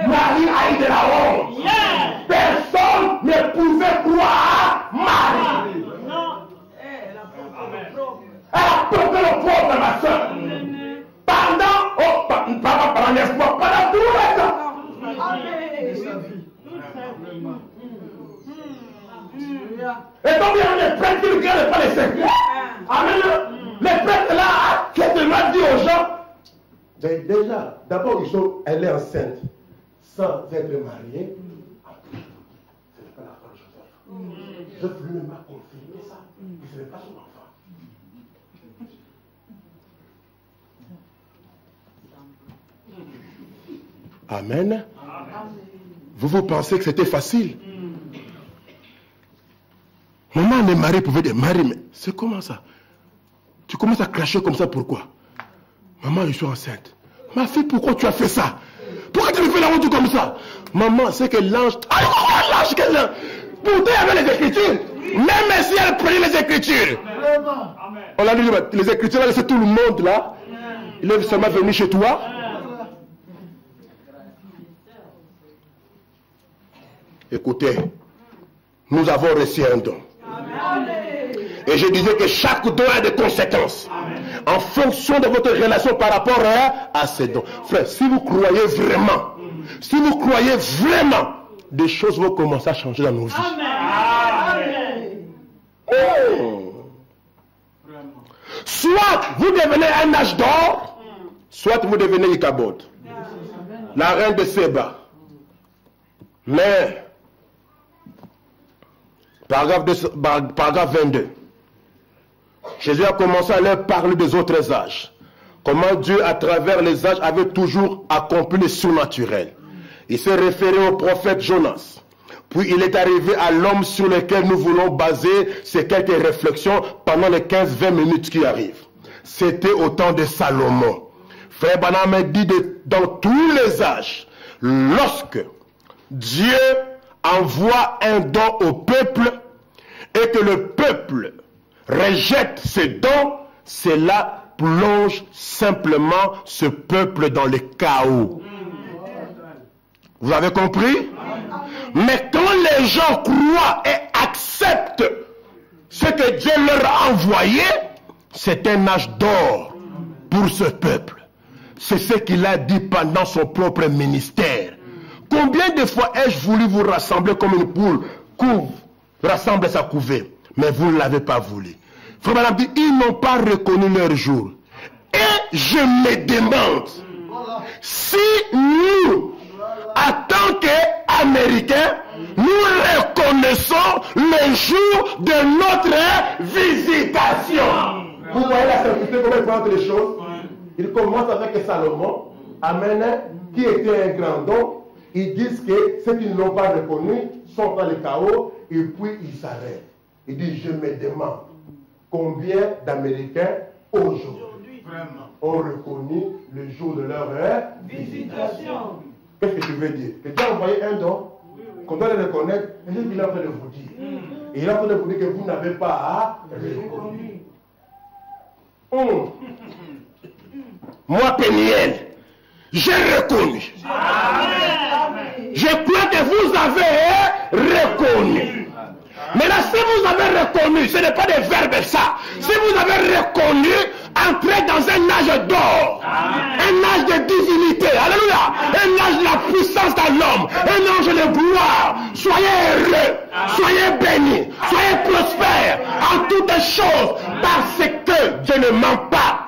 Marie a eu de la honte. Yes. Personne ne pouvait croire Marie. Non. Elle a porté le pauvre, ma soeur. Pendant l'espoir, pendant tout le temps. Et donc, il y a les prêtres qui ne regardent pas les secrets. Amen. Les prêtres là, qui te l'ont dit aux gens. Déjà, d'abord, elle est enceinte sans être mariée. Ce n'est pas la femme de Joseph. Joseph lui-même m'a confirmé ça. Ce n'est pas son enfant. Amen. Vous pensez que c'était facile? Maman, les maris pouvaient dire, Marie, mais c'est comment ça? Tu commences à cracher comme ça, pourquoi? Maman, je suis enceinte. Ma fille, pourquoi tu as fait ça? Pourquoi tu me fais la honte comme ça? Maman, c'est que l'ange... Ah, l'ange, quel ange? Pourtant, il y avait les Écritures. Même si elle prenait les Écritures. On a dit, les Écritures, là, c'est tout le monde, là. Il est seulement venu chez toi. Écoutez, nous avons reçu un don. Et je disais que chaque don a des conséquences. En fonction de votre relation par rapport à ces dons. Frère, si vous croyez vraiment, des choses vont commencer à changer dans nos vies. soit vous devenez un âge d'or, soit vous devenez Ichabod, la reine de Séba. Mais, paragraphe 22, Jésus a commencé à leur parler des autres âges. Comment Dieu, à travers les âges, avait toujours accompli le surnaturel. Il s'est référé au prophète Jonas. Puis il est arrivé à l'homme sur lequel nous voulons baser ces quelques réflexions pendant les 15-20 minutes qui arrivent. C'était au temps de Salomon. Frère Branham dit dans tous les âges, lorsque Dieu envoie un don au peuple et que le peuple rejette ce don, cela plonge simplement ce peuple dans le chaos. Vous avez compris? Mais quand les gens croient et acceptent ce que Dieu leur a envoyé, c'est un âge d'or pour ce peuple. C'est ce qu'il a dit pendant son propre ministère. Combien de fois ai-je voulu vous rassembler comme une poule rassemble sa couvée, mais vous ne l'avez pas voulu. Frère Branham dit, ils n'ont pas reconnu leur jour. Et je me demande si nous, en tant qu'Américains, nous reconnaissons le jour de notre visitation. Vous voyez la simplicité, comment il présente les choses? Il commence avec Salomon, Amen, qui était un grand don. Ils disent que ceux qui ne l'ont pas reconnu sont dans le chaos, et puis ils s'arrêtent. Il dit, je me demande combien d'Américains aujourd'hui ont reconnu le jour de leur visitation. Qu'est-ce que tu veux dire? Que Dieu a envoyé un don, qu'on doit le reconnaître, et c'est ce qu'il a fait de vous dire. Et il a fait de vous dire que vous n'avez pas à reconnaître. Moi, Péniel, j'ai reconnu. Je crois que vous avez reconnu. Maintenant, si vous avez reconnu, ce n'est pas des verbes ça. Si vous avez reconnu, entrez dans un âge d'or, un âge de divinité, alléluia, un âge de la puissance dans l'homme, un âge de gloire. Soyez heureux, soyez bénis, soyez prospères en toutes choses, parce que Dieu ne ment pas.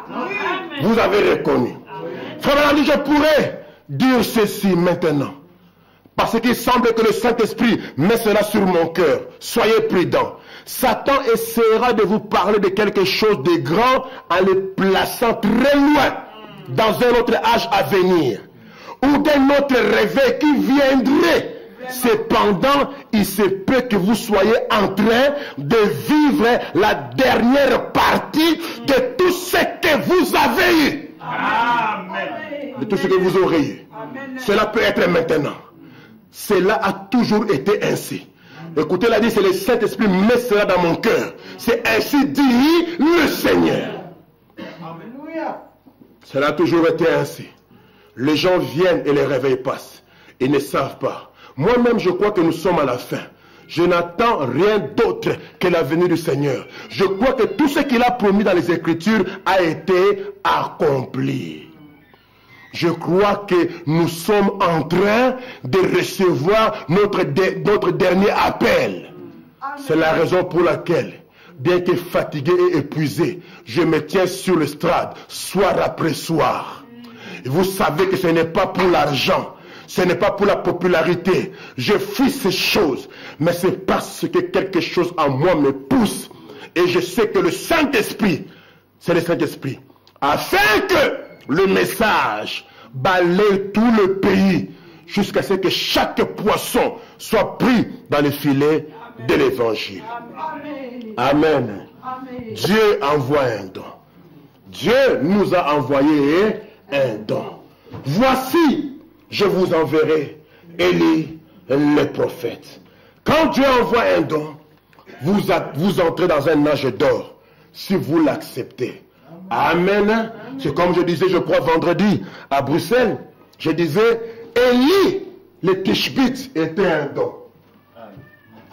Vous avez reconnu. Frère, je pourrais dire ceci maintenant. Parce qu'il semble que le Saint-Esprit met cela sur mon cœur. Soyez prudents. Satan essaiera de vous parler de quelque chose de grand en le plaçant très loin dans un autre âge à venir. Ou d'un autre réveil qui viendrait. Cependant, il se peut que vous soyez en train de vivre la dernière partie de tout ce que vous avez eu. Amen. De tout ce que vous aurez eu. Amen. Cela peut être maintenant. Cela a toujours été ainsi. Écoutez, là dit, c'est le Saint-Esprit met cela dans mon cœur. C'est ainsi dit le Seigneur. Amen. Cela a toujours été ainsi. Les gens viennent et les réveils passent. Ils ne savent pas. Moi-même, je crois que nous sommes à la fin. Je n'attends rien d'autre que la venue du Seigneur. Je crois que tout ce qu'il a promis dans les Écritures a été accompli. Je crois que nous sommes en train de recevoir notre dernier appel. C'est la raison pour laquelle, bien que fatigué et épuisé, je me tiens sur le strade, soir après soir. Et vous savez que ce n'est pas pour l'argent, ce n'est pas pour la popularité. Je fuis ces choses, mais c'est parce que quelque chose en moi me pousse. Et je sais que le Saint-Esprit, c'est le Saint-Esprit, afin que le message balaye tout le pays jusqu'à ce que chaque poisson soit pris dans le filet de l'évangile. Amen. Amen. Dieu envoie un don. Dieu nous a envoyé un don. Voici, je vous enverrai Élie le prophète. Quand Dieu envoie un don, vous entrez dans un âge d'or si vous l'acceptez. Amen. C'est comme je disais, je crois, vendredi à Bruxelles. Je disais, Élie, le Tishbite, était un don.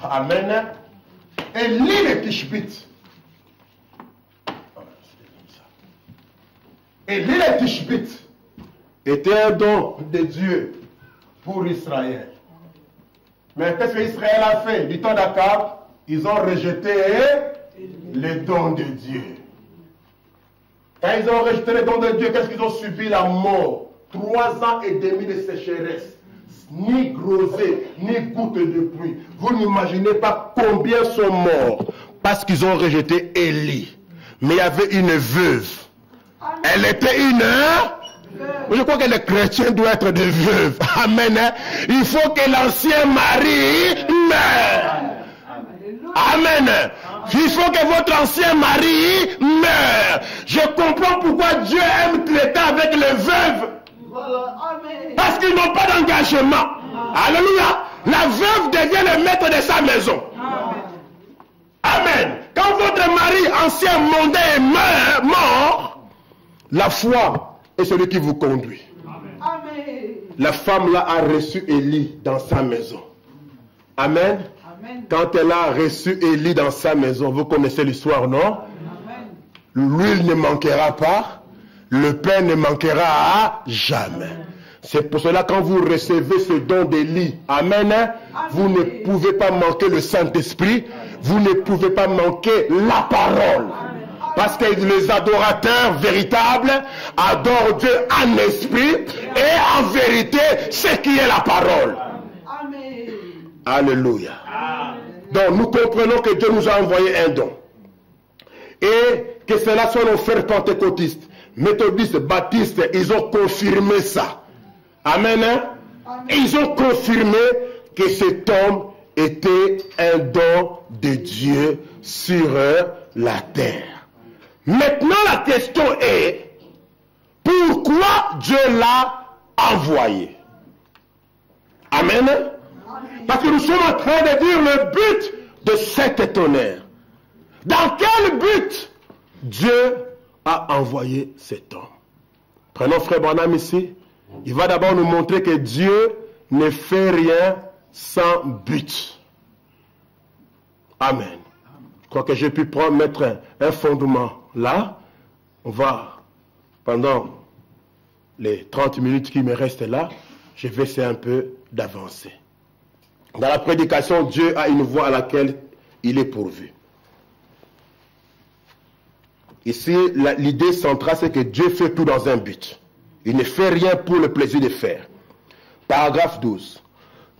Amen. Élie, le Tishbite. Élie, le Tishbite, était un don de Dieu pour Israël. Mais qu'est-ce qu'Israël a fait? Du temps d'Akab, ils ont rejeté le don de Dieu. Quand ils ont rejeté les dons de Dieu, qu'est-ce qu'ils ont subi? La mort. 3 ans et demi de sécheresse. Ni groset, ni goutte de pluie. Vous n'imaginez pas combien sont morts parce qu'ils ont rejeté Élie. Mais il y avait une veuve. Elle était une... Je crois que le chrétien doit être de veuve. Amen. Il faut que l'ancien mari meure. Amen. Il faut que votre ancien mari meure. Je comprends pourquoi Dieu aime traiter avec les veuves. Parce qu'ils n'ont pas d'engagement. Alléluia. La veuve devient le maître de sa maison. Amen. Quand votre mari ancien mondain est mort, la foi est celui qui vous conduit. Amen. La femme là a reçu Élie dans sa maison. Amen. Amen. Quand elle a reçu Élie dans sa maison, vous connaissez l'histoire, non? L'huile ne manquera pas, le pain ne manquera à jamais. C'est pour cela quand vous recevez ce don d'Élie, amen, vous ne pouvez pas manquer le Saint-Esprit, vous ne pouvez pas manquer la parole. Parce que les adorateurs véritables adorent Dieu en esprit et en vérité, ce qui est la parole. Amen. Alléluia. Donc nous comprenons que Dieu nous a envoyé un don. Et que cela soit nos frères pentecôtistes, méthodistes, baptistes, ils ont confirmé ça. Amen. Et ils ont confirmé que cet homme était un don de Dieu sur la terre. Maintenant, la question est, pourquoi Dieu l'a envoyé? Amen. Parce que nous sommes en train de dire le but de cet tonnerre. Dans quel but Dieu a envoyé cet homme? Prenons frère Branham ici. Il va d'abord nous montrer que Dieu ne fait rien sans but. Amen. Je crois que j'ai pu mettre un fondement là. On va, pendant les 30 minutes qui me restent là, je vais essayer un peu d'avancer. Dans la prédication, Dieu a une voie à laquelle il est pourvu. Ici, l'idée centrale, c'est que Dieu fait tout dans un but. Il ne fait rien pour le plaisir de faire. Paragraphe 12.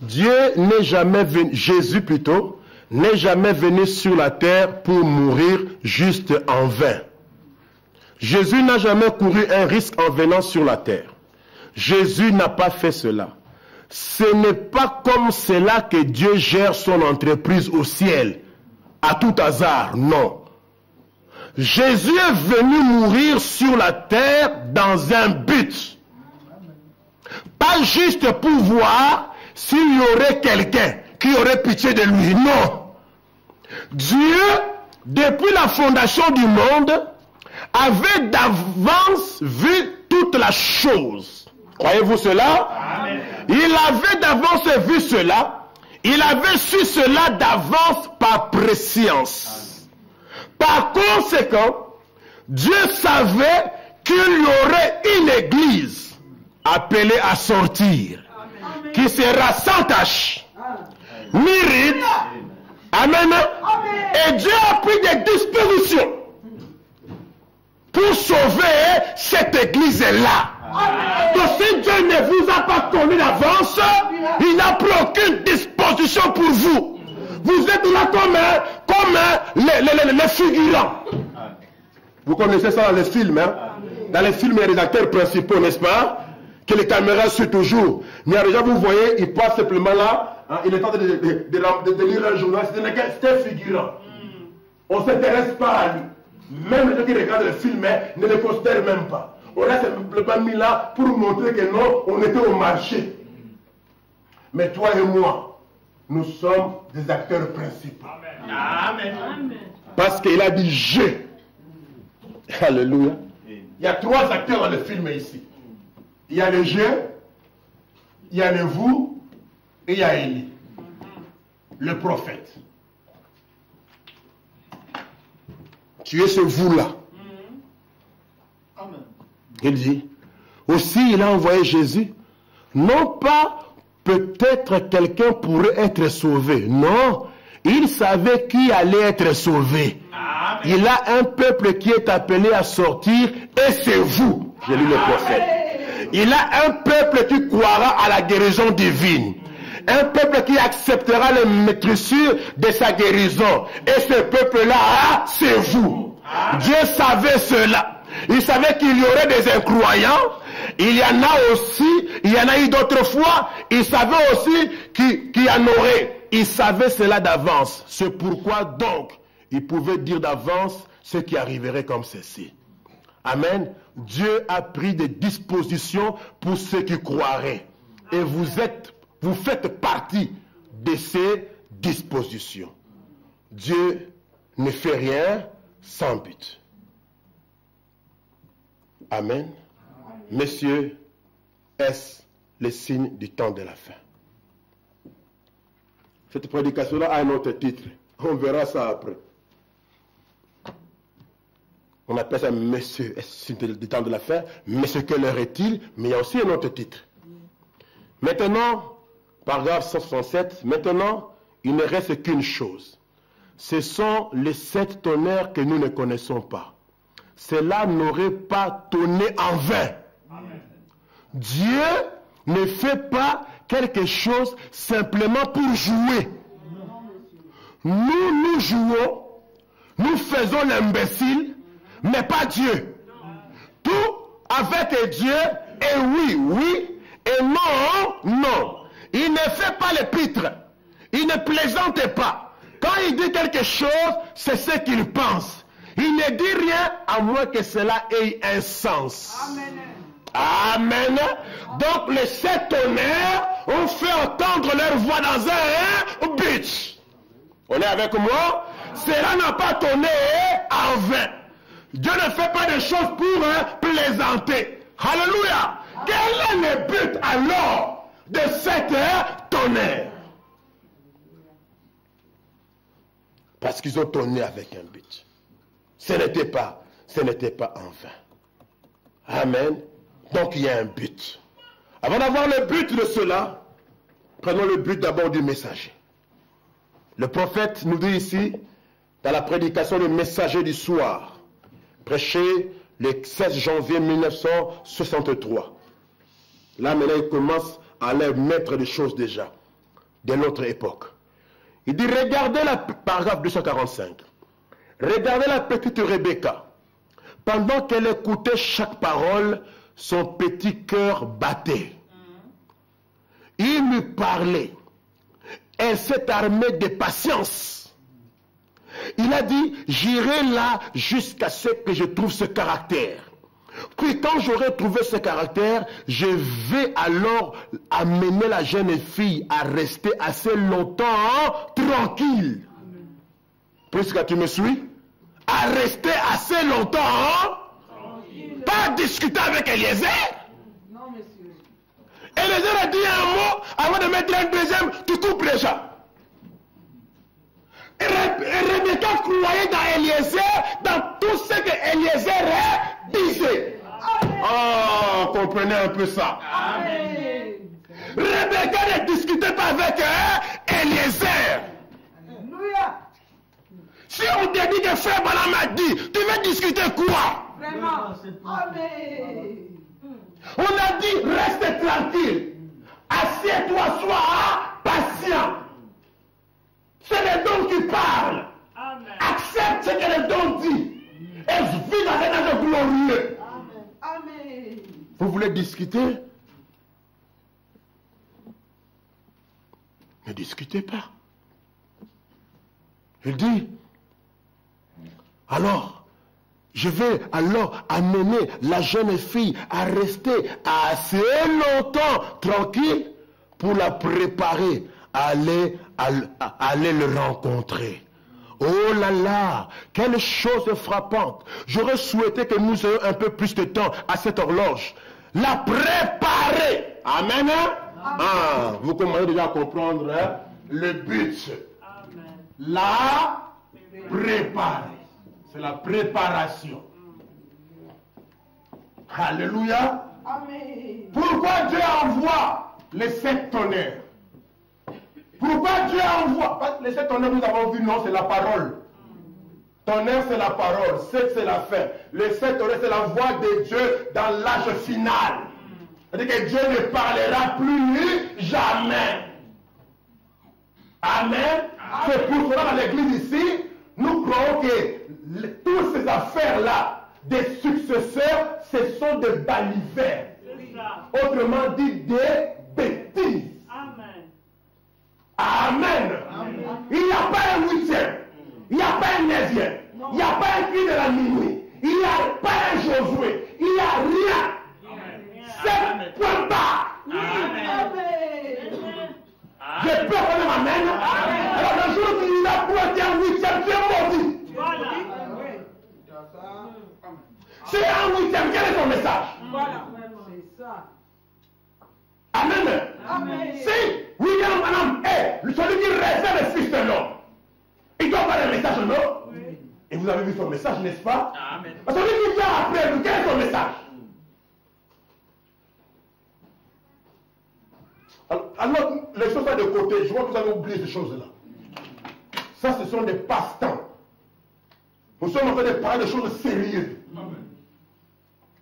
Dieu n'est jamais venu, Jésus plutôt, n'est jamais venu sur la terre pour mourir juste en vain. Jésus n'a jamais couru un risque en venant sur la terre. Jésus n'a pas fait cela. Ce n'est pas comme cela que Dieu gère son entreprise au ciel, à tout hasard, non. Jésus est venu mourir sur la terre dans un but. Pas juste pour voir s'il y aurait quelqu'un qui aurait pitié de lui, non. Dieu, depuis la fondation du monde, avait d'avance vu toute la chose. Croyez-vous cela? Amen. Il avait d'avance vu cela. Il avait su cela d'avance par prescience. Par conséquent, Dieu savait qu'il y aurait une église appelée à sortir, Amen. Qui sera sans tache, ni ride. Amen. Et Dieu a pris des dispositions pour sauver cette église-là. Donc si Dieu ne vous a pas connu d'avance, il n'a pris aucune disposition pour vous. Vous êtes là comme les figurants. Vous connaissez ça dans les films, hein? Dans les films, il y a des acteurs principaux, n'est-ce pas? Que les caméras suivent toujours. Mais déjà, vous voyez, il passe simplement là, hein, il est en train de lire un journal, c'est un figurant. On ne s'intéresse pas à lui. Même les gens qui regardent le film ne le considèrent même pas. On a simplement mis là pour montrer que non, on était au marché. Mais toi et moi, nous sommes des acteurs principaux. Amen. Amen. Parce qu'il a dit je. Alléluia. Il y a 3 acteurs dans le film ici. Il y a le je, il y a le vous et il y a Élie, le prophète. Tu es ce vous-là. Amen. Il dit, aussi il a envoyé Jésus, non pas peut-être quelqu'un pourrait être sauvé, non, il savait qui allait être sauvé. Amen. Il a un peuple qui est appelé à sortir et c'est vous. J'ai lu le prophète. Il a un peuple qui croira à la guérison divine. Un peuple qui acceptera les maîtrisures de sa guérison. Et ce peuple-là, c'est vous. Dieu savait cela. Il savait qu'il y aurait des incroyants. Il y en a aussi, il y en a eu d'autres fois. Il savait aussi qu'il y en aurait. Il savait cela d'avance. C'est pourquoi donc, il pouvait dire d'avance ce qui arriverait comme ceci. Amen. Dieu a pris des dispositions pour ceux qui croiraient. Et vous faites partie de ces dispositions. Dieu ne fait rien sans but. Amen. Messieurs, est-ce le signe du temps de la fin? Cette prédication-là a un autre titre. On verra ça après. On appelle ça Monsieur, est-ce le signe du temps de la fin? Mais ce que l'heure est-il? Mais il y a aussi un autre titre. Maintenant, paragraphe 167, maintenant, il ne reste qu'une chose. Ce sont les 7 tonnerres que nous ne connaissons pas. Cela n'aurait pas tonné en vain. Amen. Dieu ne fait pas quelque chose simplement pour jouer. Nous jouons, nous faisons l'imbécile, mais pas Dieu. Tout avec Dieu est oui, oui, et non, non. Il ne fait pas les pitres. Il ne plaisante pas. Quand il dit quelque chose, c'est ce qu'il pense. Il ne dit rien à moins que cela ait un sens. Amen. Amen. Donc les 7 tonnerres ont fait entendre leur voix dans un but. On est avec moi? Cela n'a pas tonné en vain. Dieu ne fait pas de choses pour plaisanter. Alléluia. Quel est le but alors de 7 tonnerres? Parce qu'ils ont tonné avec un but. Ce n'était pas en vain. Amen. Donc il y a un but. Avant d'avoir le but de cela, prenons le but d'abord du messager. Le prophète nous dit ici, dans la prédication du messager du soir, prêché le 16 janvier 1963. Là maintenant il commence à aller mettre des choses déjà, de notre époque. Il dit, regardez la paragraphe 245. Regardez la petite Rebecca. Pendant qu'elle écoutait chaque parole, son petit cœur battait. Il lui parlait. Elle s'est armée de patience. Il a dit, j'irai là jusqu'à ce que je trouve ce caractère. Puis quand j'aurai trouvé ce caractère, je vais alors amener la jeune fille à rester assez longtemps tranquille. Puisque tu me suis, à rester assez longtemps tranquille. Pas discuter avec Eliezer. Non, monsieur. Eliezer a dit un mot, avant de mettre un deuxième, tu coupes déjà. Rebecca croyait dans Eliezer, dans tout ce que Eliezer disait. Oh, comprenez un peu ça. Amen. Rebecca ne discutait pas avec Eliezer. Alléluia. Si on te dit que frère Balaam a dit, tu veux discuter quoi? Vraiment. Amen. On a dit, reste tranquille. Assieds-toi, sois patient. C'est le don qui parle. Amen. Accepte ce que le don dit. Et vis dans un âge glorieux. Amen. Amen. Vous voulez discuter? Ne discutez pas. Il dit, alors, je vais alors amener la jeune fille à rester assez longtemps tranquille pour la préparer à aller le rencontrer. Oh là là, quelle chose frappante. J'aurais souhaité que nous ayons un peu plus de temps à cette horloge. La préparer. Amen. Ah, vous commencez déjà à comprendre le but. Amen. La préparer. C'est la préparation. Alléluia. Amen. Pourquoi Dieu envoie les 7 tonnerres? Pourquoi Dieu envoie? Les 7 tonnerres, nous avons vu, non, c'est la parole. Tonnerre, c'est la parole. 7, c'est la fin. Le 7 tonnerre, c'est la voix de Dieu dans l'âge final. C'est-à-dire que Dieu ne parlera plus jamais. Amen. C'est pour cela dans l'église ici, nous croyons que toutes ces affaires-là, des successeurs, ce sont des balivères. Autrement dit, des bêtises. Amen. Amen. Amen. Il n'y a pas un 8e. Il n'y a pas un 9e. Il n'y a pas un cri de la minuit. Il n'y a pas un Josué. Il n'y a rien. C'est point barre. Je peux faire amen. Alors le jour où il a pointé un 8e, tu es maudit. C'est un 8e, quel est son message? Voilà, c'est ça. Amen. Amen. Si William Branham est celui qui révèle le Fils de l'homme, il doit avoir un message, non? Oui. Et vous avez vu son message, n'est-ce pas? Amen. Celui qui vient après lui, quel est son message? Alors, les choses de côté, je vois que vous avez oublié ces choses-là. Ça, ce sont des passe-temps. Nous sommes en train de parler de choses sérieuses.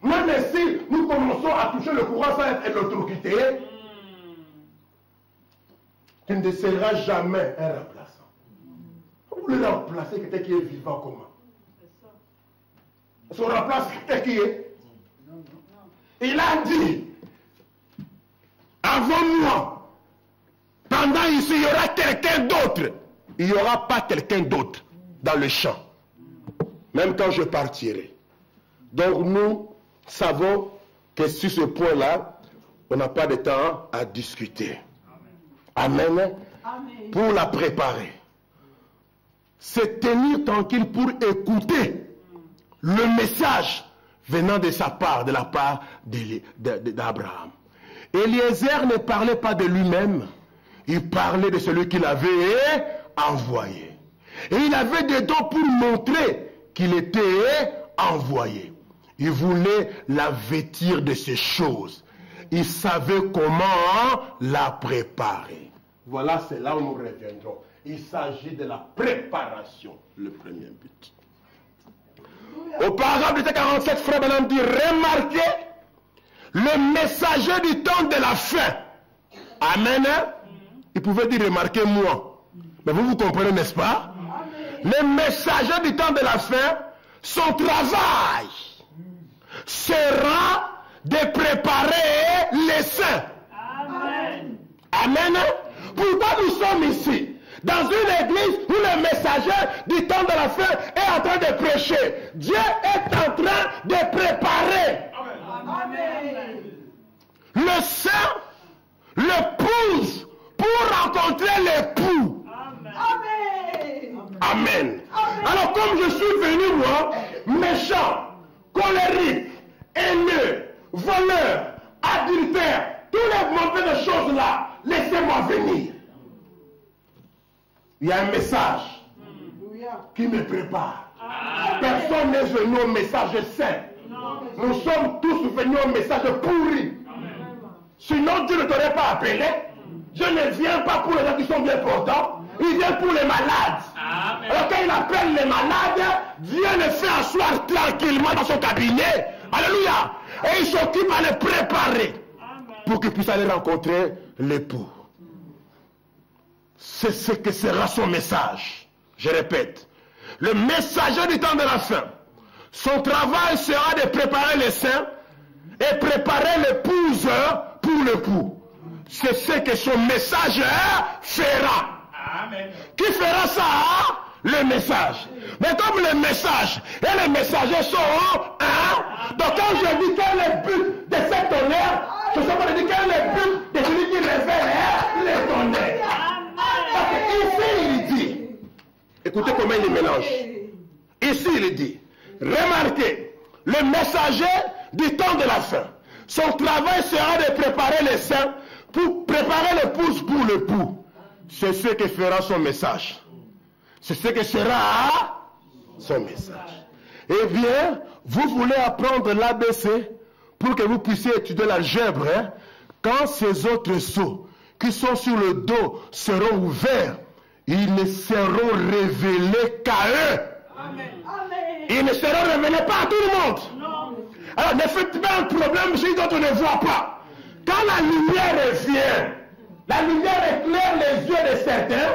Même si nous commençons à toucher le courant sans être électrocuté, tu ne seras jamais un remplaçant. Vous voulez remplacer quelqu'un qui est vivant comment? Est-ce qu'on remplace quelqu'un qui est? Il a dit, avant moi, pendant ici, il y aura quelqu'un d'autre. Il n'y aura pas quelqu'un d'autre dans le champ. Même quand je partirai. Donc nous savons que sur ce point-là, on n'a pas de temps à discuter. Amen. Amen. Pour la préparer. C'est tenir tranquille pour écouter le message venant de sa part, de la part d'Abraham. Eliezer ne parlait pas de lui-même, il parlait de celui qu'il avait envoyé. Et il avait des dons pour montrer qu'il était envoyé. Il voulait la vêtir de ces choses. Il savait comment la préparer. Voilà, c'est là où nous reviendrons. Il s'agit de la préparation, le premier but. Au paragraphe 47, Frère Branham dit, remarquez le messager du temps de la fin. Amen. Il pouvait dire, remarquez-moi. Mais vous comprenez, n'est-ce pas? Le messager du temps de la fin, son travail sera de préparer les saints. Amen. Amen. Pourquoi nous sommes ici? Dans une église où le messager du temps de la fin est en train de prêcher. Dieu est en train de préparer. Amen. Le saint le pousse pour rencontrer l'époux. Amen. Amen. Alors comme je suis venu moi, méchant, colérique, haineux, voleur, adultère, tous les mauvaises choses là, laissez-moi venir. Il y a un message qui me prépare. Personne n'est venu au message saint. Nous sommes tous venus au message pourri. Sinon Dieu ne t'aurait pas appelé. Dieu ne vient pas pour les gens qui sont bien portants. Il vient pour les malades. Alors quand il appelle les malades, Dieu les fait asseoir tranquillement dans son cabinet. Alléluia. Et il s'occupe à les préparer pour qu'ils puissent aller rencontrer l'époux. C'est ce que sera son message. Je répète. Le messager du temps de la fin, son travail sera de préparer les saints et préparer l'épouse pour l'époux. C'est ce que son messager fera. Amen. Qui fera ça? Le message. Mais comme le message et les messagers sont un, donc quand je dis quel est le but de cette tonnerre, je ne sais pas dire quel est le but de celui qui révèle les tonnerres. Parce que ici il dit, écoutez comment il mélange. Ici il dit, remarquez, le messager du temps de la fin, son travail sera de préparer les saints pour préparer l'épouse pour l'époux. C'est ce que fera son message. C'est ce que sera son message. Eh bien, vous voulez apprendre l'ABC pour que vous puissiez étudier l'algèbre. Hein? Quand ces autres sceaux qui sont sur le dos seront ouverts, ils ne seront révélés qu'à eux. Amen. ne sera révélé pas à tout le monde. Non. Alors ne faites pas un problème celui dont on ne voit pas. Quand la lumière vient, la lumière éclaire les yeux de certains,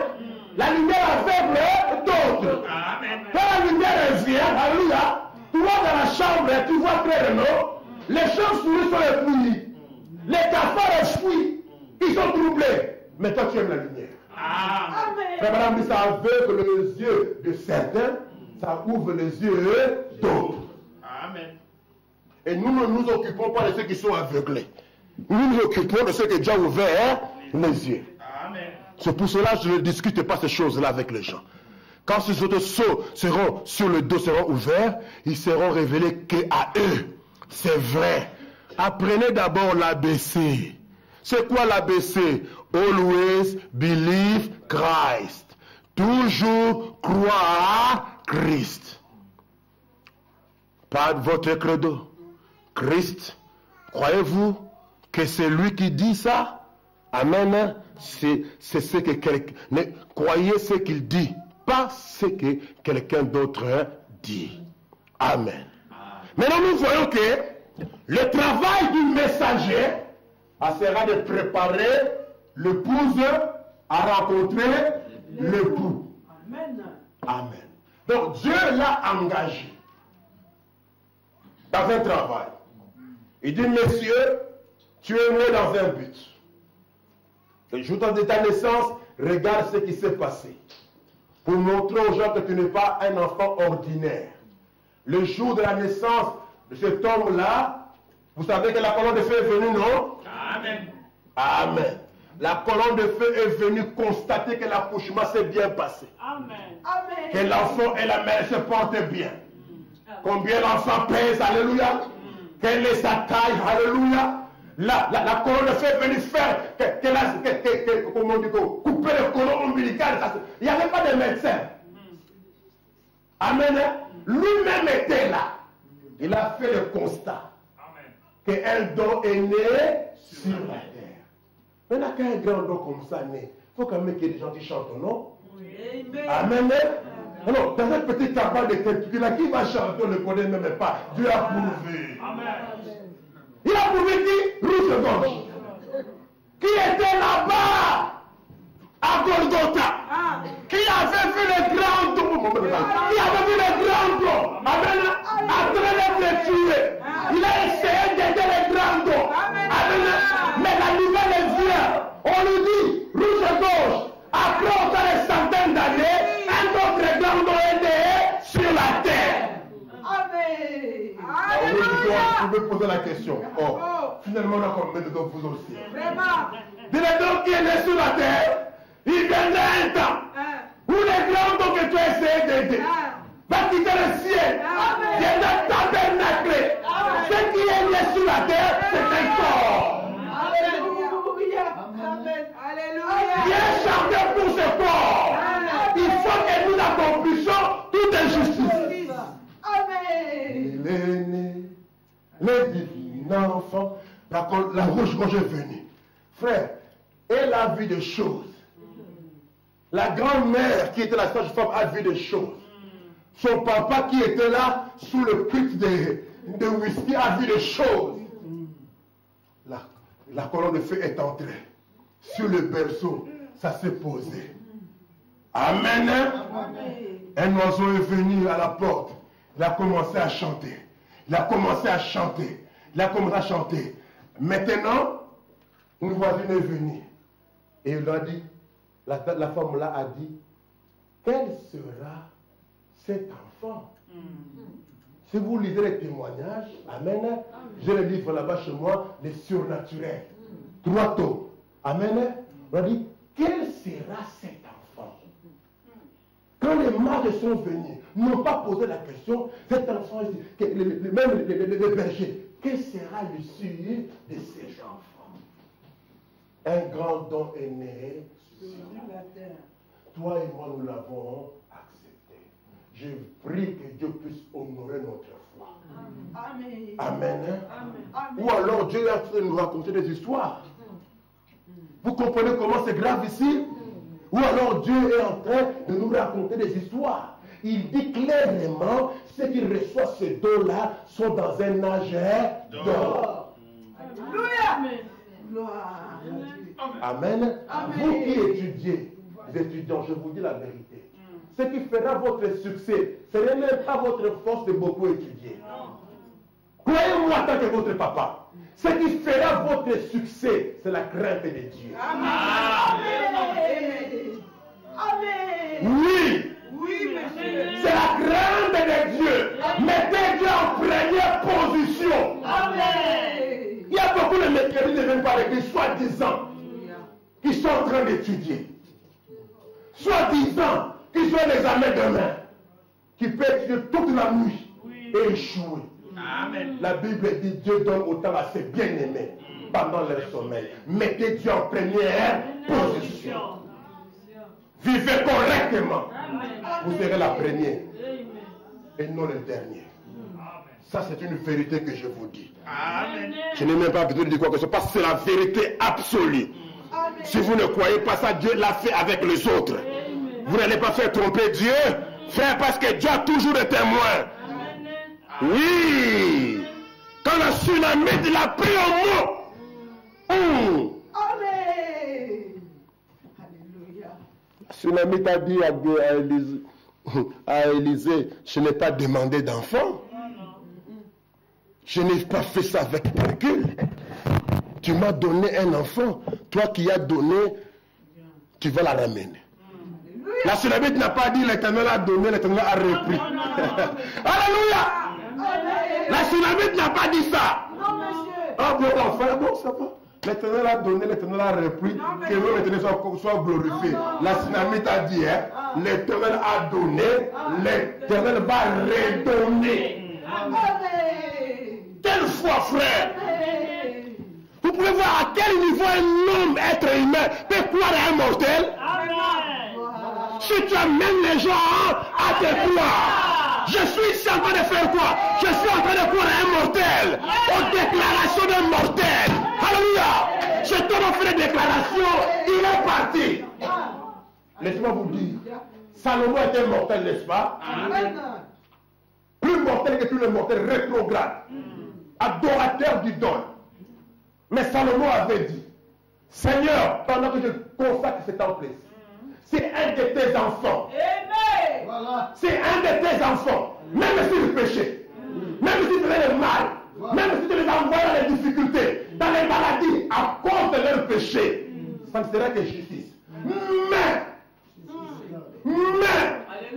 la lumière aveugle d'autres. Quand la lumière vient, alléluia, tu vois dans la chambre, tu vois clairement, les chauves-souris sont épouillées, les cafards fuient, ils sont troublés. Mais toi tu aimes la lumière. Amen. Mais madame dit ça aveugle les yeux de certains, ça ouvre les yeux d'autres. Amen. Et nous ne nous occupons pas de ceux qui sont aveuglés. Nous nous occupons de ceux qui ont déjà ouvert les yeux. Amen. C'est pour cela que je ne discute pas ces choses-là avec les gens. Quand ces autres sceaux seront sur le dos, seront ouverts, ils seront révélés qu'à eux. C'est vrai. Apprenez d'abord l'ABC. C'est quoi l'ABC? Always believe Christ. Toujours croire Christ. Pas votre credo. Christ. Croyez-vous que c'est lui qui dit ça? Amen. C'est ce que quelqu'un... Croyez ce qu'il dit, pas ce que quelqu'un d'autre dit. Amen. Maintenant, nous voyons que le travail du messager sera de préparer l'épouse à rencontrer l'époux. Amen. Amen. Donc Dieu l'a engagé dans un travail. Il dit, messieurs, tu es né dans un but. Le jour de ta naissance, regarde ce qui s'est passé. Pour montrer aux gens que tu n'es pas un enfant ordinaire. Le jour de la naissance de cet homme-là, vous savez que la colonne de feu est venue, non? Amen. Amen. La colonne de feu est venue constater que l'accouchement s'est bien passé. Amen. Amen. Que l'enfant et la mère se portent bien. Combien l'enfant pèse, alléluia. Quelle est sa taille, alléluia. La colonne de feu est venue faire comment on dit, couper le cordon ombilical. Il n'y avait pas de médecin. Amen. Lui-même était là. Il a fait le constat qu'un don est né sur la terre. Maintenant, quand un grand don comme ça naît, il faut quand même qu'il y ait des gens qui chantent, non? Amen. Alors, dans un petit cabane de quelqu'un là, qui va chanter, on ne connaît même pas. Dieu a prouvé. Il a prouvé qui? Rouge-gorge. Qui était là-bas à Golgotha. Qui avait vu le grand don. Qui avait vu le grand don. Amen. Après l'être tué. Il a essayé d'aider le grand don. Amen. Mais la nouvelle vient. On lui dit, rouge-gorge. Après autant de centaines d'années, un autre grand don est né sur la terre. Amen. Vous pouvez poser la question. Oh, finalement, on a combien de dons vous aussi? Vraiment. De le don qui est né sur la terre, il viendra un temps où les grands dons que tu as essayé d'aider va quitter le ciel, viendra tabernacler. Ce qui est né sur la terre, c'est un corps. Alléluia. Amen. Alléluia. Viens chanter pour ce corps. Il faut que nous accomplissions toute injustice. Amen. Il est né, le divin enfant. La rouge-gorge est venue. Frère, elle a vu des choses. La grand-mère qui était la sage-femme a vu des choses. Son papa qui était là sous le culte de whisky a vu des choses. La colonne de feu est entrée sur le berceau. Ça s'est posé. Amen. Un oiseau est venu à la porte. Il a commencé à chanter. Il a commencé à chanter. Il a commencé à chanter. Maintenant, une voisine est venue. Et il a dit, la femme là a dit, quel sera cet enfant? Si vous lisez les témoignages, amen, j'ai le livre là-bas chez moi, les surnaturels. 3 tomes. Amen. On a dit, quel sera cet enfant? Quand les mages sont venus, n'ont pas posé la question, cet enfant, même les bergers, quelle sera l'issue de ces enfants? Un grand don est né sur la terre. Toi et moi, nous l'avons accepté. Je prie que Dieu puisse honorer notre foi. Amen. Amen. Amen. Ou alors Dieu est en train de nous raconter des histoires. Vous comprenez comment c'est grave ici? Ou alors Dieu est en train de nous raconter des histoires. il dit clairement, ceux qui reçoivent ce don-là sont dans un âge d'or. Alléluia. Gloire. Amen. Vous qui étudiez, les étudiants, je vous dis la vérité. Ce qui fera votre succès, ce n'est même pas votre force de beaucoup étudier. Croyez-moi en tant que votre papa. Ce qui fera votre succès, c'est la crainte de Dieu. Amen. Amen. Oui. Oui, monsieur. C'est la crainte de Dieu. Mettez Dieu en première position. Amen. Il y a beaucoup de mécaniques qui ne viennent pas à l'église, soi-disant, qui sont en train d'étudier. Soi-disant, qui sont l'examen demain, qui peut étudier toute la nuit et échouer. Amen. La Bible dit Dieu donne autant à ses bien-aimés pendant leur sommeil. Mettez Dieu en première position. Vivez correctement. Vous serez la première et non le dernier. Ça, c'est une vérité que je vous dis. Amen. Je n'ai même pas besoin de dire quoi que ce soit parce que c'est la vérité absolue. Si vous ne croyez pas ça, Dieu l'a fait avec les autres. Vous n'allez pas faire tromper Dieu, frère, parce que Dieu a toujours été témoin. Oui. Quand la tsunami l'a pris au mot. Amen. Alléluia. La tsunami t'a dit à Élisée, je n'ai pas demandé d'enfant. Je n'ai pas fait ça avec calcul. Tu m'as donné un enfant. Toi qui as donné, tu vas la ramener. La tsunami n'a pas dit l'Éternel a donné, l'Éternel a repris. Alléluia. La tsunami n'a pas dit ça. Non, monsieur. Ah bon, enfin, bon, ça va. L'Éternel a donné, l'Éternel a repris. Que l'Éternel soit glorifié. La tsunami t'a dit, hein, l'Éternel a donné, l'Éternel va redonner. Amen. Quelle foi, frère. Vous pouvez voir à quel niveau un homme, être humain, peut croire à un mortel. Si tu amènes les gens à te croire, je suis ici en train de faire quoi? Je suis en train de croire à un mortel, aux déclarations d'un mortel. Alléluia. Cet homme a fait des déclarations, il est parti. Laissez-moi vous dire, Salomon était mortel, n'est-ce pas? Amen. Plus mortel que tous les mortels, rétrograde, adorateur d'idole. Mais Salomon avait dit, Seigneur, pendant que je consacre cet temple-ci, c'est un de tes enfants. Amen. Voilà. C'est un de tes enfants. Même s'il péchait, même s'il faisait le mal, même si tu les envoies dans les difficultés, dans les maladies, à cause de leur péché, ça ne sera que justice. Mais,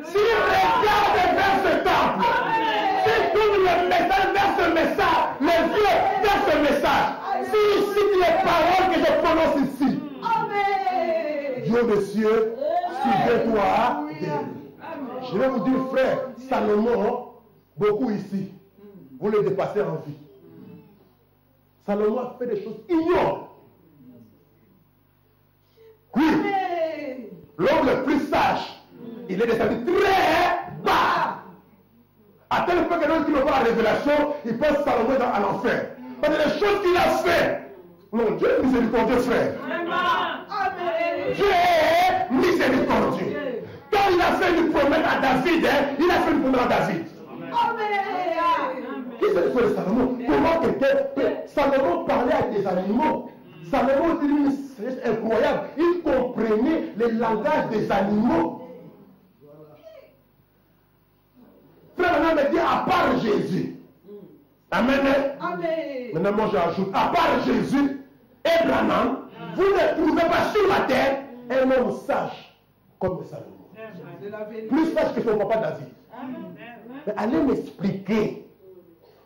s'il regarde vers ce temple, s'il tourne le message vers ce message, les yeux vers ce message, s'il cite les paroles que je prononce ici, Dieu des cieux, suivez-toi de lui. Je vais vous dire, frère, Salomon, beaucoup ici, vous le dépassez en vie. Salomon a fait des choses ignobles. Oui, l'homme le plus sage, il est descendu très bas. À tel point que l'homme qui ne voit la révélation, il pense Salomon à l'enfer. Parce que les choses qu'il a fait, non, Dieu est miséricordieux, frère. Dieu est miséricordieux. Quand il a fait une promesse à David, il a fait une promesse à David. Qui c'est le Salomon? Comment quelqu'un peut... Salomon parlait avec des animaux. Salomon dit une sagesse incroyable. Il comprenait le langage des animaux. Frère, maintenant me dit à part Jésus. Amen. Maintenant moi j'ajoute, à part Jésus et Branham, vous ne trouvez pas sur la terre un homme sage comme Salomon. Plus sage que son papa David. Mais allez m'expliquer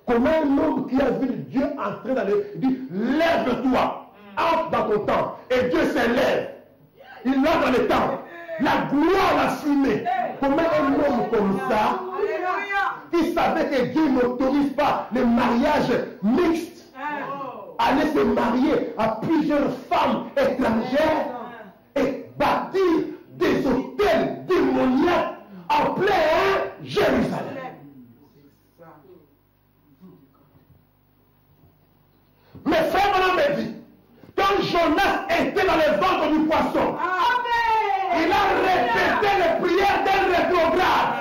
comment un homme qui a vu Dieu entrer dans le... Il dit, lève-toi, entre dans ton temps. Et Dieu s'élève. Il entre dans le temps. La gloire l'a fumée. Comment un homme comme ça, qui savait que Dieu n'autorise pas le mariage mixte, aller se marier à plusieurs femmes étrangères et bâtir des hôtels démoniaques en plein Jérusalem. Mais frère, on me dit, quand Jonas était dans le ventre du poisson, il a répété les prières d'un rétrograde.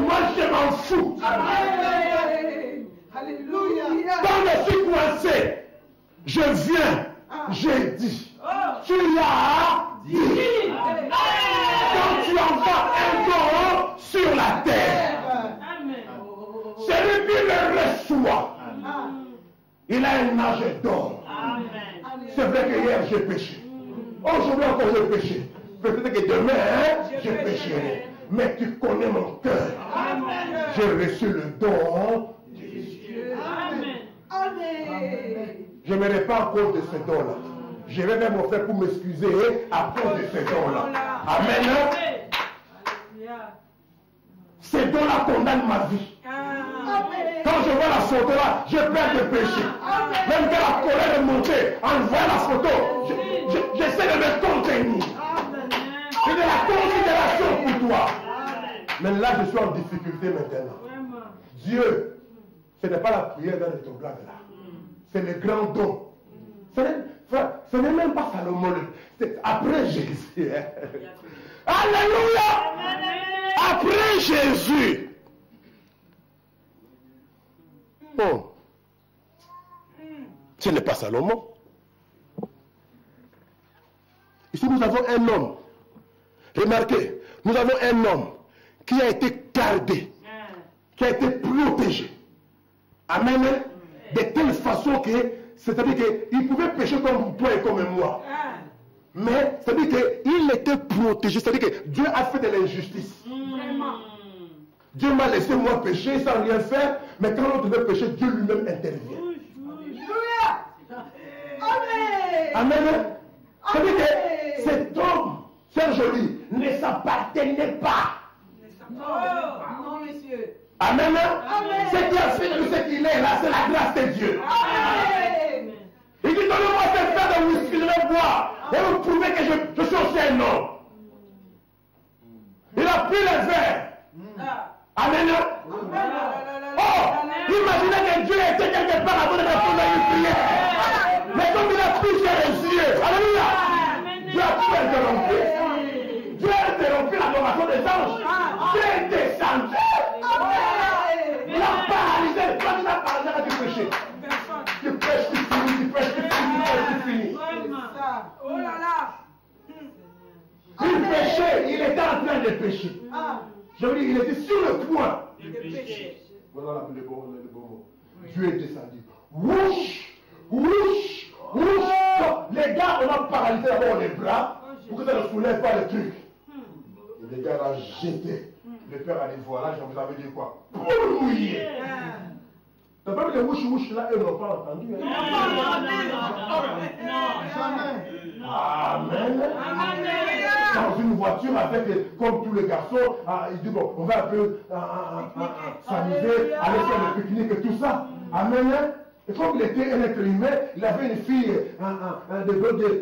moi je m'en fous. Amen. Alléluia. Quand je suis coincé, je viens, j'ai dit. Tu l'as dit. Quand tu envoies un don sur la terre, celui qui le reçoit, il a un âge d'or. C'est vrai que hier j'ai péché. Aujourd'hui encore j'ai péché. Peut-être que demain je pécherai. Mais tu connais mon cœur. J'ai reçu le don de Dieu. Je ne m'aimerais pas à cause de ce don-là. Je vais même me faire pour m'excuser à cause de ce don-là. Amen. Ce don-là condamne ma vie. Quand je vois la photo là, je perds de péché. Même quand la colère est montée, en voyant la photo, j'essaie de me contenir. J'ai de la considération pour toi. Mais là, je suis en difficulté maintenant. Dieu, ce n'est pas la prière dans les toblades là. C'est le grand don. Ce n'est même pas Salomon. C'est après Jésus. Alléluia. Après Jésus. Bon. Ce n'est pas Salomon. Ici, nous avons un homme. Remarquez, nous avons un homme qui a été gardé, qui a été protégé. Amen. De telle façon que, c'est-à-dire qu'il pouvait pécher comme toi et comme moi. Mais, c'est-à-dire qu'il était protégé. C'est-à-dire que Dieu a fait de l'injustice. Dieu m'a laissé moi pécher sans rien faire, mais quand l'autre veut pécher, Dieu lui-même intervient. Amen. C'est-à-dire que cet homme, c'est joli, ne s'appartenait pas. Non, monsieur. Amen. Ce qui a fait de lui ce qu'il est là, c'est la grâce de Dieu. Il dit, donnez-moi cette verre de whisky, je vais boire. Et vous prouvez que je suis aussi un homme. Il a pris le verre. Amen. Oh, imaginez que Dieu était quelque part avant de répondre à une prière. Mais comme il a touché les yeux, alléluia, Dieu a tout interrompu. Dieu a interrompu l'adoration des anges. Dieu est descendu. Il a paralysé. Quand il a paralysé, il a péché. Tu pêches, tu finis, tu pêches, tu finis, tu pêches, tu finis. Oh là là. Il péchait, il était en train de pécher. Je veux dire, il était sur le point De péché. Voilà le bon mot. Dieu est descendu. Wouch, wouch, wouch. Donc, les gars, on a paralysé d'abord les bras pour que ça ne soulève pas le truc. Et les gars l'ont jeté. Le père a dit voilà, je vous avais dit quoi? Pour mouiller. T'as pas vu les wouch, wouch là, eux n'ont pas entendu. Hein? Amen. Dans une voiture avec, comme tous les garçons, il dit bon, on va un peu s'amuser, aller faire le pique-nique et tout ça. Amen. Et comme il était un être humain, il avait une fille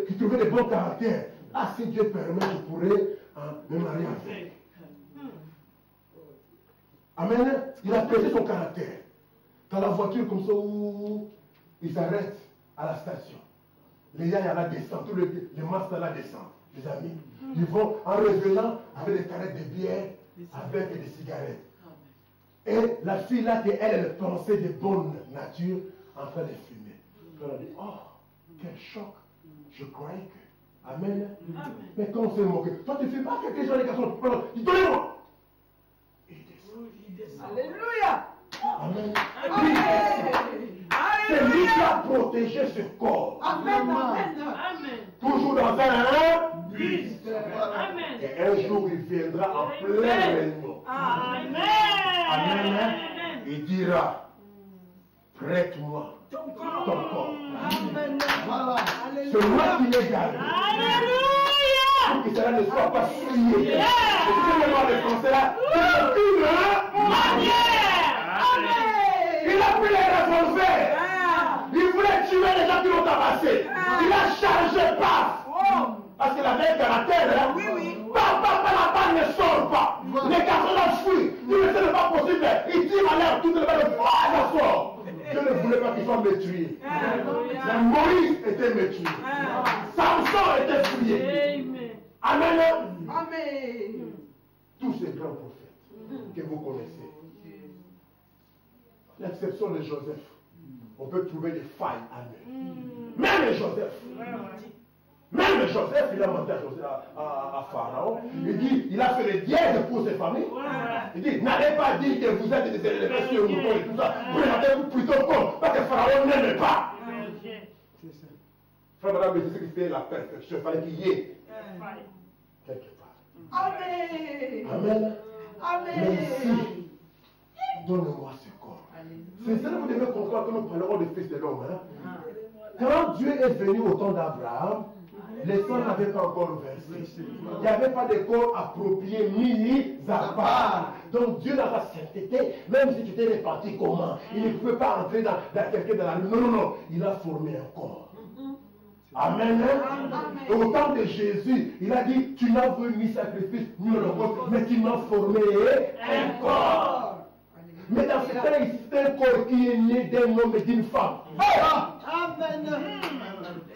qui trouvait des bons caractères. Ah, si Dieu permet, je pourrais me marier avec. Amen. Il a prêté son caractère. Dans la voiture comme ça, il s'arrête à la station. Les gars, il y a la descente, tous les masques à la descente, les amis. Ils vont en revenant avec des canettes de bière, avec des cigarettes. Et la fille là, elle pensait de bonne nature, en train de fumer. Elle a dit, oh, quel choc. Je croyais que. Amen. Mais quand on s'est moqué, toi tu ne fais pas quelque chose, les garçons. Il donnez-moi. Il descend. Alléluia. Amen. C'est lui qui a protégé ce corps. Amen. Toujours dans un but. Et un jour il viendra en plein réunion. Amen. Il dira, prête-moi ton corps. C'est moi qui l'ai gardé. Pour que cela ne soit pas souillé. Et tout le monde de français là, c'est une manière. Il a pris les revolvers. Il voulait tuer les gens qui l'ont tabassé. Il a chargé paf. Parce qu'il avait un caractère. Papa, la balle ne sort pas. Les garçons l'ont fui. Il ne sait pas possible. Il tire en l'air tout le monde. Ça sort. Dieu ne voulait pas qu'il soit meurtrier. Mais Moïse était meurtrier. Samson était fouillé. Amen. Amen. Tous ces grands prophètes. que vous connaissez. L'exception de Joseph, on peut trouver des failles à lui. Même Joseph, il a menti à Pharaon. Il dit, il a fait le dièse pour ses familles. Il dit, n'allez pas dire que vous êtes des éleveurs sur moutons et tout ça. Présentez-vous plutôt comme, parce que Pharaon n'aime pas. Frère, madame, mais c'est ce qui fait la perfection. Il fallait qu'il y ait quelque part. Amen. Amen. Amen. Merci. Donne-moi ce corps. C'est ça que vous devez comprendre que nous parlerons du Fils de l'homme. Quand Dieu est venu au temps d'Abraham, les sangs n'avaient pas encore versé. Il n'y avait pas de corps approprié mis à part. Donc Dieu dans sa sainteté, même si tu t'es réparti comment, il ne pouvait pas entrer dans quelqu'un dans la nuit. Non, non, non. Il a formé un corps. Amen. Et au temps de Jésus, il a dit, tu n'as vu ni sacrifice, ni holocauste, mais tu m'as formé un corps. Mais dans ce temps, c'est un corps qui est né d'un homme et d'une femme. Amen.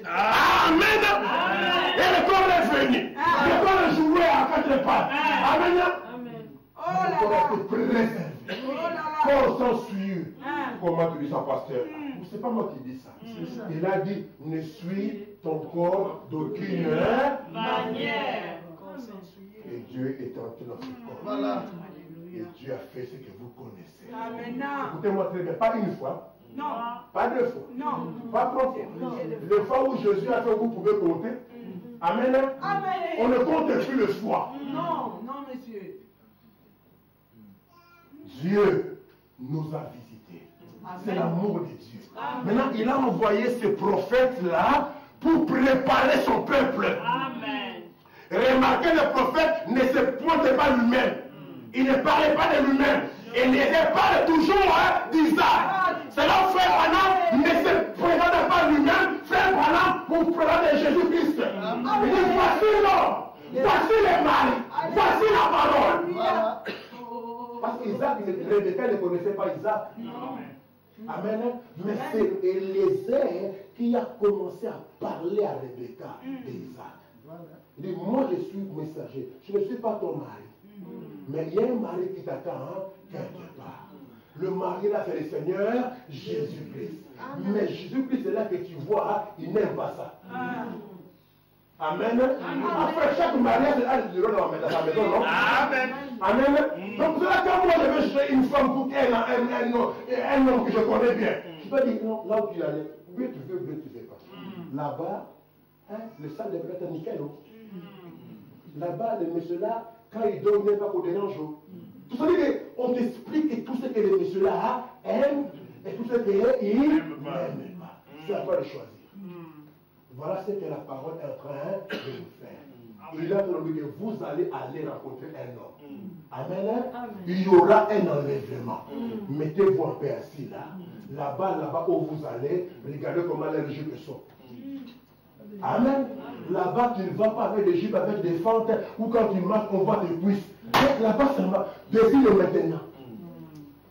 Amen. Et le corps est venu. Le corps est joué à quatre pattes. Amen. Oh là Le corps là. est préservé. Oh là là. Corps sans sueur. Comment tu dis ça, pasteur? C'est pas moi qui dis ça. Il a dit, ne suis ton corps d'aucune manière. Et Dieu est entré dans ce corps. Voilà. Et Dieu a fait ce que vous connaissez. Amen. Écoutez-moi très bien, pas une fois, Non. pas deux fois, Non. pas trois fois. Les fois où Jésus a fait, vous pouvez compter. Amen. On Amen. ne compte plus le soir. Non, non, monsieur. Dieu nous a visités. C'est l'amour de Dieu. Maintenant, il a envoyé ce prophète-là pour préparer son peuple. Amen. Remarquez, le prophète ne se pointe pas lui-même. Il ne parlait pas de lui-même. Il ne parle toujours d'Isaac. C'est là où Frère Branham ne se présente pas lui-même. Frère Branham vous présente Jésus-Christ. Il dit, voici l'homme, voici le mari, voici la parole. Parce qu'Isaac, Rebecca ne connaissait pas Isaac. Amen. Mais c'est Eliezer qui a commencé à parler à Rebecca d'Isaac. Il dit, moi je suis messager, je ne suis pas ton mari. Mais il y a un mari qui t'attend quelque part. Le mari là, c'est le Seigneur Jésus-Christ. Mais Jésus-Christ, c'est là que tu vois, il n'aime pas ça. Amen. Après chaque mariage, il a du rôle dans la maison, non? Amen. Amen. Donc c'est là quand moi je veux chercher une femme pour un homme que je connais bien. Je peux dire, non, là où tu allais, oui tu veux, oui tu ne veux pas. Là-bas, le salle devrait être nickel. Là-bas, le monsieur là, quand il dort, il n'est pas pour déranger. Tout ça, on t'explique tout ce que le monsieur là aime et tout ce qu'il n'aime pas. C'est à toi de choisir. Voilà ce que la parole est en train de vous faire. Il a promis que vous allez aller rencontrer un homme. Amen. Il y aura un enlèvement. Mettez-vous en paix assis là. Là-bas où vous allez, regardez comment les jupes sont. Amen. Là-bas, tu ne vas pas avec des jupes, avec des fentes, ou quand tu marches, on voit tes cuisses. Là-bas, ça va. Désire maintenant.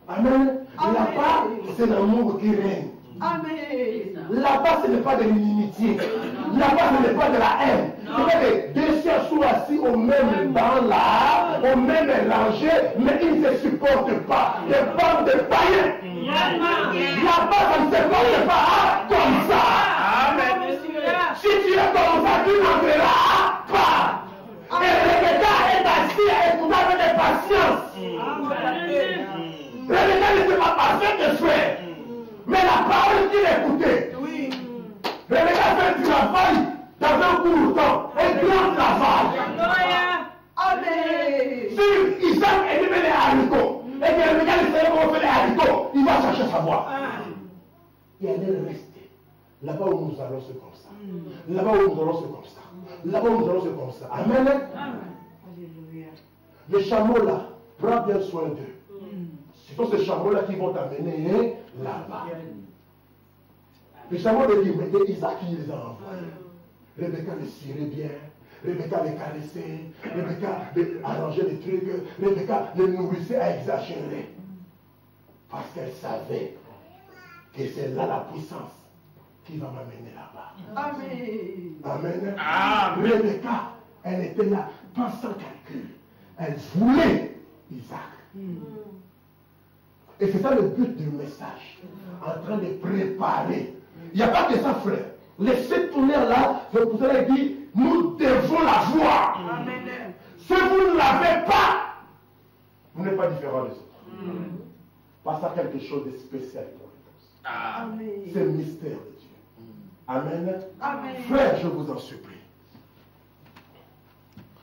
Amen. Là-bas, c'est l'amour qui règne. Amen. Là-bas, ce n'est pas de l'inimitié. Là-bas, ce n'est pas de la haine. C'est que deux chiens sont assis au même banc là, au même rangée, mais ils ne se supportent pas. Des bandes de païens. Là-bas, ça ne se porte pas comme ça. Amen. Si tu es comme ça, tu n'entreras pas. Et Rebecca est assise à écouter avec patience. Rebecca n'était pas parfaite de frère. Mais la parole qu'il écoutait. Rebecca fait un travail dans un court temps. Un grand travail. Amen. Si Isaac est devenu les haricots, et que Rebecca ne savait comment faire les haricots, il va chercher savoir. Et elle est restée. Là-bas où nous allons, c'est comme ça. Là-bas où nous allons, c'est comme ça. Là-bas où nous allons, c'est comme ça. Amen. Les chameaux là, prends bien soin d'eux. Ce sont ces chameaux là qui vont t'amener là-bas. Les chameaux de Dieu, mais Isaac qui les a envoyés. Rebecca les cirait bien. Rebecca les caressait. Rebecca arrangeait les trucs. Rebecca les nourrissait à exagérer. Parce qu'elle savait que c'est là la puissance qui va m'amener là-bas. Amen. Amen. Rebecca, elle était là, pas sans calcul. Elle voulait Isaac. Et c'est ça le but du message. En train de préparer. Il n'y a pas que ça, frère. Les 7 tonnerres-là, c'est pour cela qu'il dit, nous devons la voir. Amen. Si vous ne l'avez pas, vous n'êtes pas différent des autres. Pas ça quelque chose de spécial pour nous. Amen. C'est le mystère de Dieu. Amen. Amen. Frère, je vous en supplie.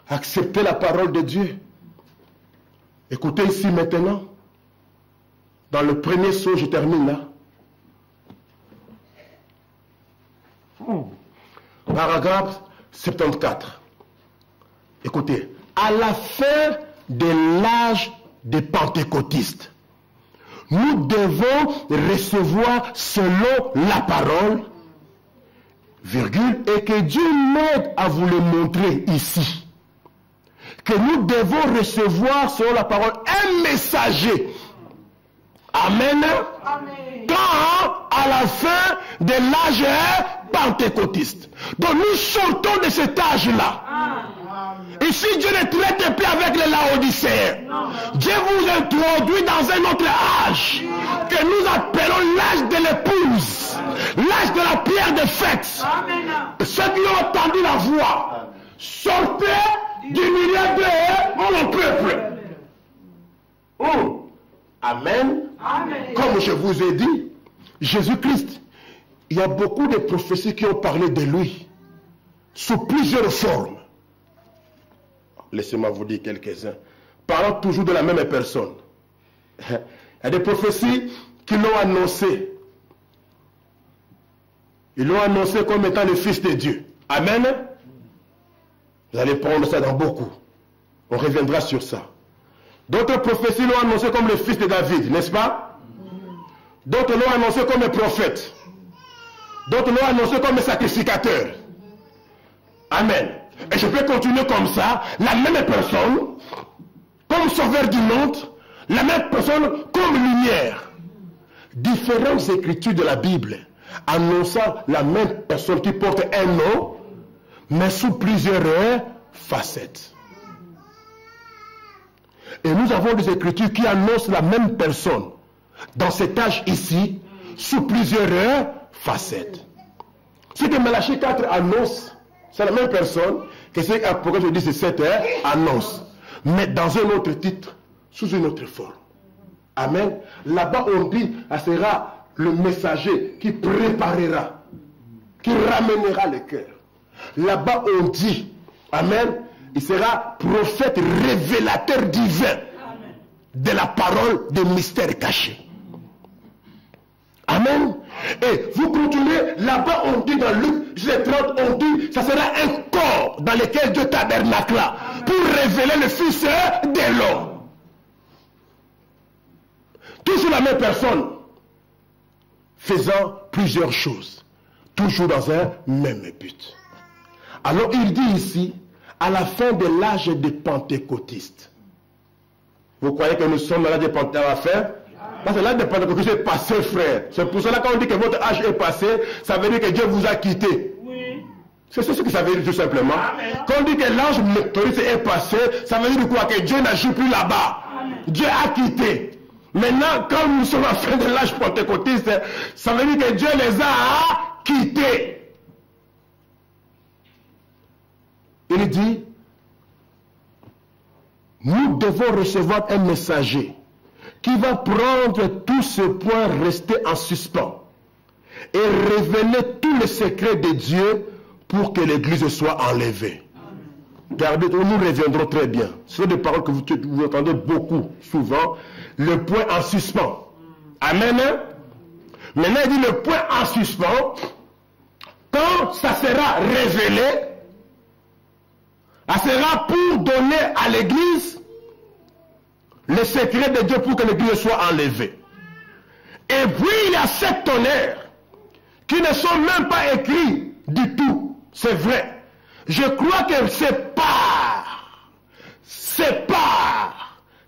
Acceptez la parole de Dieu. Écoutez ici maintenant. Dans le premier saut, je termine là. Paragraphe 74. Écoutez. À la fin de l'âge des pentecôtistes, nous devons recevoir selon la parole, virgule, et que Dieu m'aide à vous le montrer ici. Que nous devons recevoir selon la parole un messager. Amen. Amen. Quand à la fin de l'âge pentecôtiste. Donc nous sortons de cet âge-là. Ici, Dieu ne traite plus avec les Laodicéens. Dieu vous introduit dans un autre âge que nous appelons l'âge de l'épouse, l'âge de la pierre de fête. Ceux qui ont entendu la voix, sortez du milieu de mon peuple. Amen. Amen. Comme je vous ai dit, Jésus-Christ, il y a beaucoup de prophéties qui ont parlé de lui sous plusieurs formes. Laissez-moi vous dire quelques-uns. Parlant toujours de la même personne. Il y a des prophéties qui l'ont annoncé. Ils l'ont annoncé comme étant le Fils de Dieu. Amen. Vous allez prendre ça dans beaucoup. On reviendra sur ça. D'autres prophéties l'ont annoncé comme le Fils de David, n'est-ce pas? D'autres l'ont annoncé comme un prophète. D'autres l'ont annoncé comme un sacrificateur. Amen. Et je peux continuer comme ça, la même personne, comme sauveur du monde, la même personne comme lumière. Différentes écritures de la Bible annonçant la même personne qui porte un nom, mais sous plusieurs facettes. Et nous avons des écritures qui annoncent la même personne dans cet âge ici, sous plusieurs facettes. Ce que Malachie 4 annonce, c'est la même personne que ce qu'Apocalypse 17 annonce, mais dans un autre titre, sous une autre forme. Amen. Là-bas, on dit, ce sera le messager qui préparera, qui ramènera le cœur. Là-bas, on dit, amen, il sera prophète révélateur divin de la parole des mystères cachés. Amen. Et vous continuez, là-bas on dit dans Luc 30, on dit, ça sera un corps dans lequel Dieu tabernacla pour révéler le Fils de l'homme. Toujours la même personne, faisant plusieurs choses, toujours dans un même but. Alors il dit ici, à la fin de l'âge des pentecôtistes. Vous croyez que nous sommes à l'âge des pentecôtistes à la fin? Parce que l'âge des pentecôtistes est passé, frère. C'est pour cela quand on dit que votre âge est passé, ça veut dire que Dieu vous a quitté. Oui. C'est ce que ça veut dire tout simplement. Amen. Quand on dit que l'âge méthodiste est passé, ça veut dire quoi? Que Dieu n'agit plus là-bas. Dieu a quitté. Maintenant, quand nous sommes à la fin de l'âge pentecôtiste, ça veut dire que Dieu les a quittés. Il dit, nous devons recevoir un messager qui va prendre tous ces points restés en suspens et révéler tous les secrets de Dieu pour que l'Église soit enlevée. Regardez, nous reviendrons très bien. Ce sont des paroles que vous entendez beaucoup, souvent. Le point en suspens. Amen. Maintenant, il dit le point en suspens. Quand ça sera révélé, ça sera pour donner à l'Église le secret de Dieu pour que l'Église soit enlevée. Et puis il y a 7 tonnerres qui ne sont même pas écrits du tout. C'est vrai. Je crois que c'est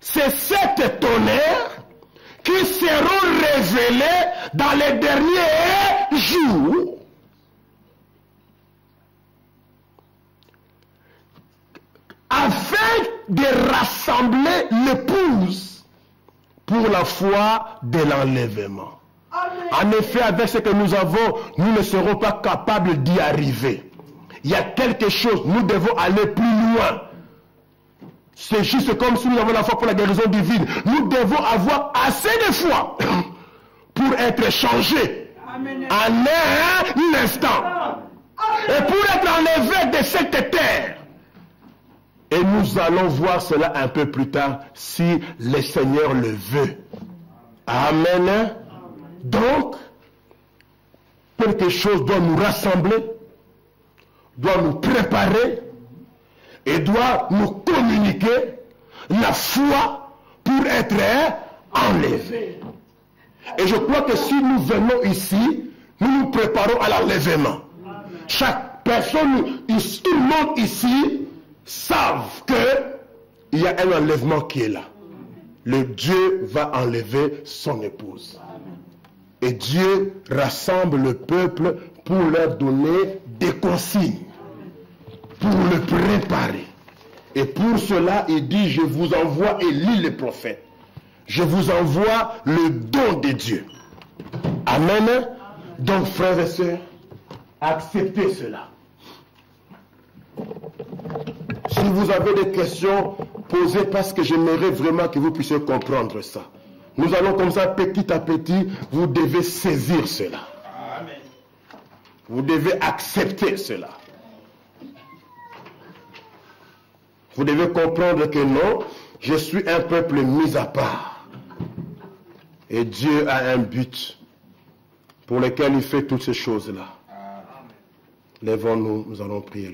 ces 7 tonnerres qui seront révélés dans les derniers jours. Afin de rassembler l'épouse pour la foi de l'enlèvement. En effet, avec ce que nous avons, nous ne serons pas capables d'y arriver. Il y a quelque chose, nous devons aller plus loin. C'est juste comme si nous avons la foi pour la guérison divine. Nous devons avoir assez de foi pour être changés en un instant. Et pour être enlevés de cette terre. Et nous allons voir cela un peu plus tard si le Seigneur le veut. Amen. Donc, quelque chose doit nous rassembler, doit nous préparer et doit nous communiquer la foi pour être enlevé. Et je crois que si nous venons ici, nous nous préparons à l'enlèvement. Chaque personne, tout le monde ici, savent qu'il y a un enlèvement qui est là. Le Dieu va enlever son épouse. Et Dieu rassemble le peuple pour leur donner des consignes, pour le préparer. Et pour cela, il dit, je vous envoie Élie le prophète. Je vous envoie le don de Dieu. Amen. Donc, frères et sœurs, acceptez cela. Si vous avez des questions, posez parce que j'aimerais vraiment que vous puissiez comprendre ça. Nous allons comme ça, petit à petit, vous devez saisir cela. Amen. Vous devez accepter cela. Vous devez comprendre que non, je suis un peuple mis à part. Et Dieu a un but pour lequel il fait toutes ces choses-là. Lèvons-nous, nous allons prier.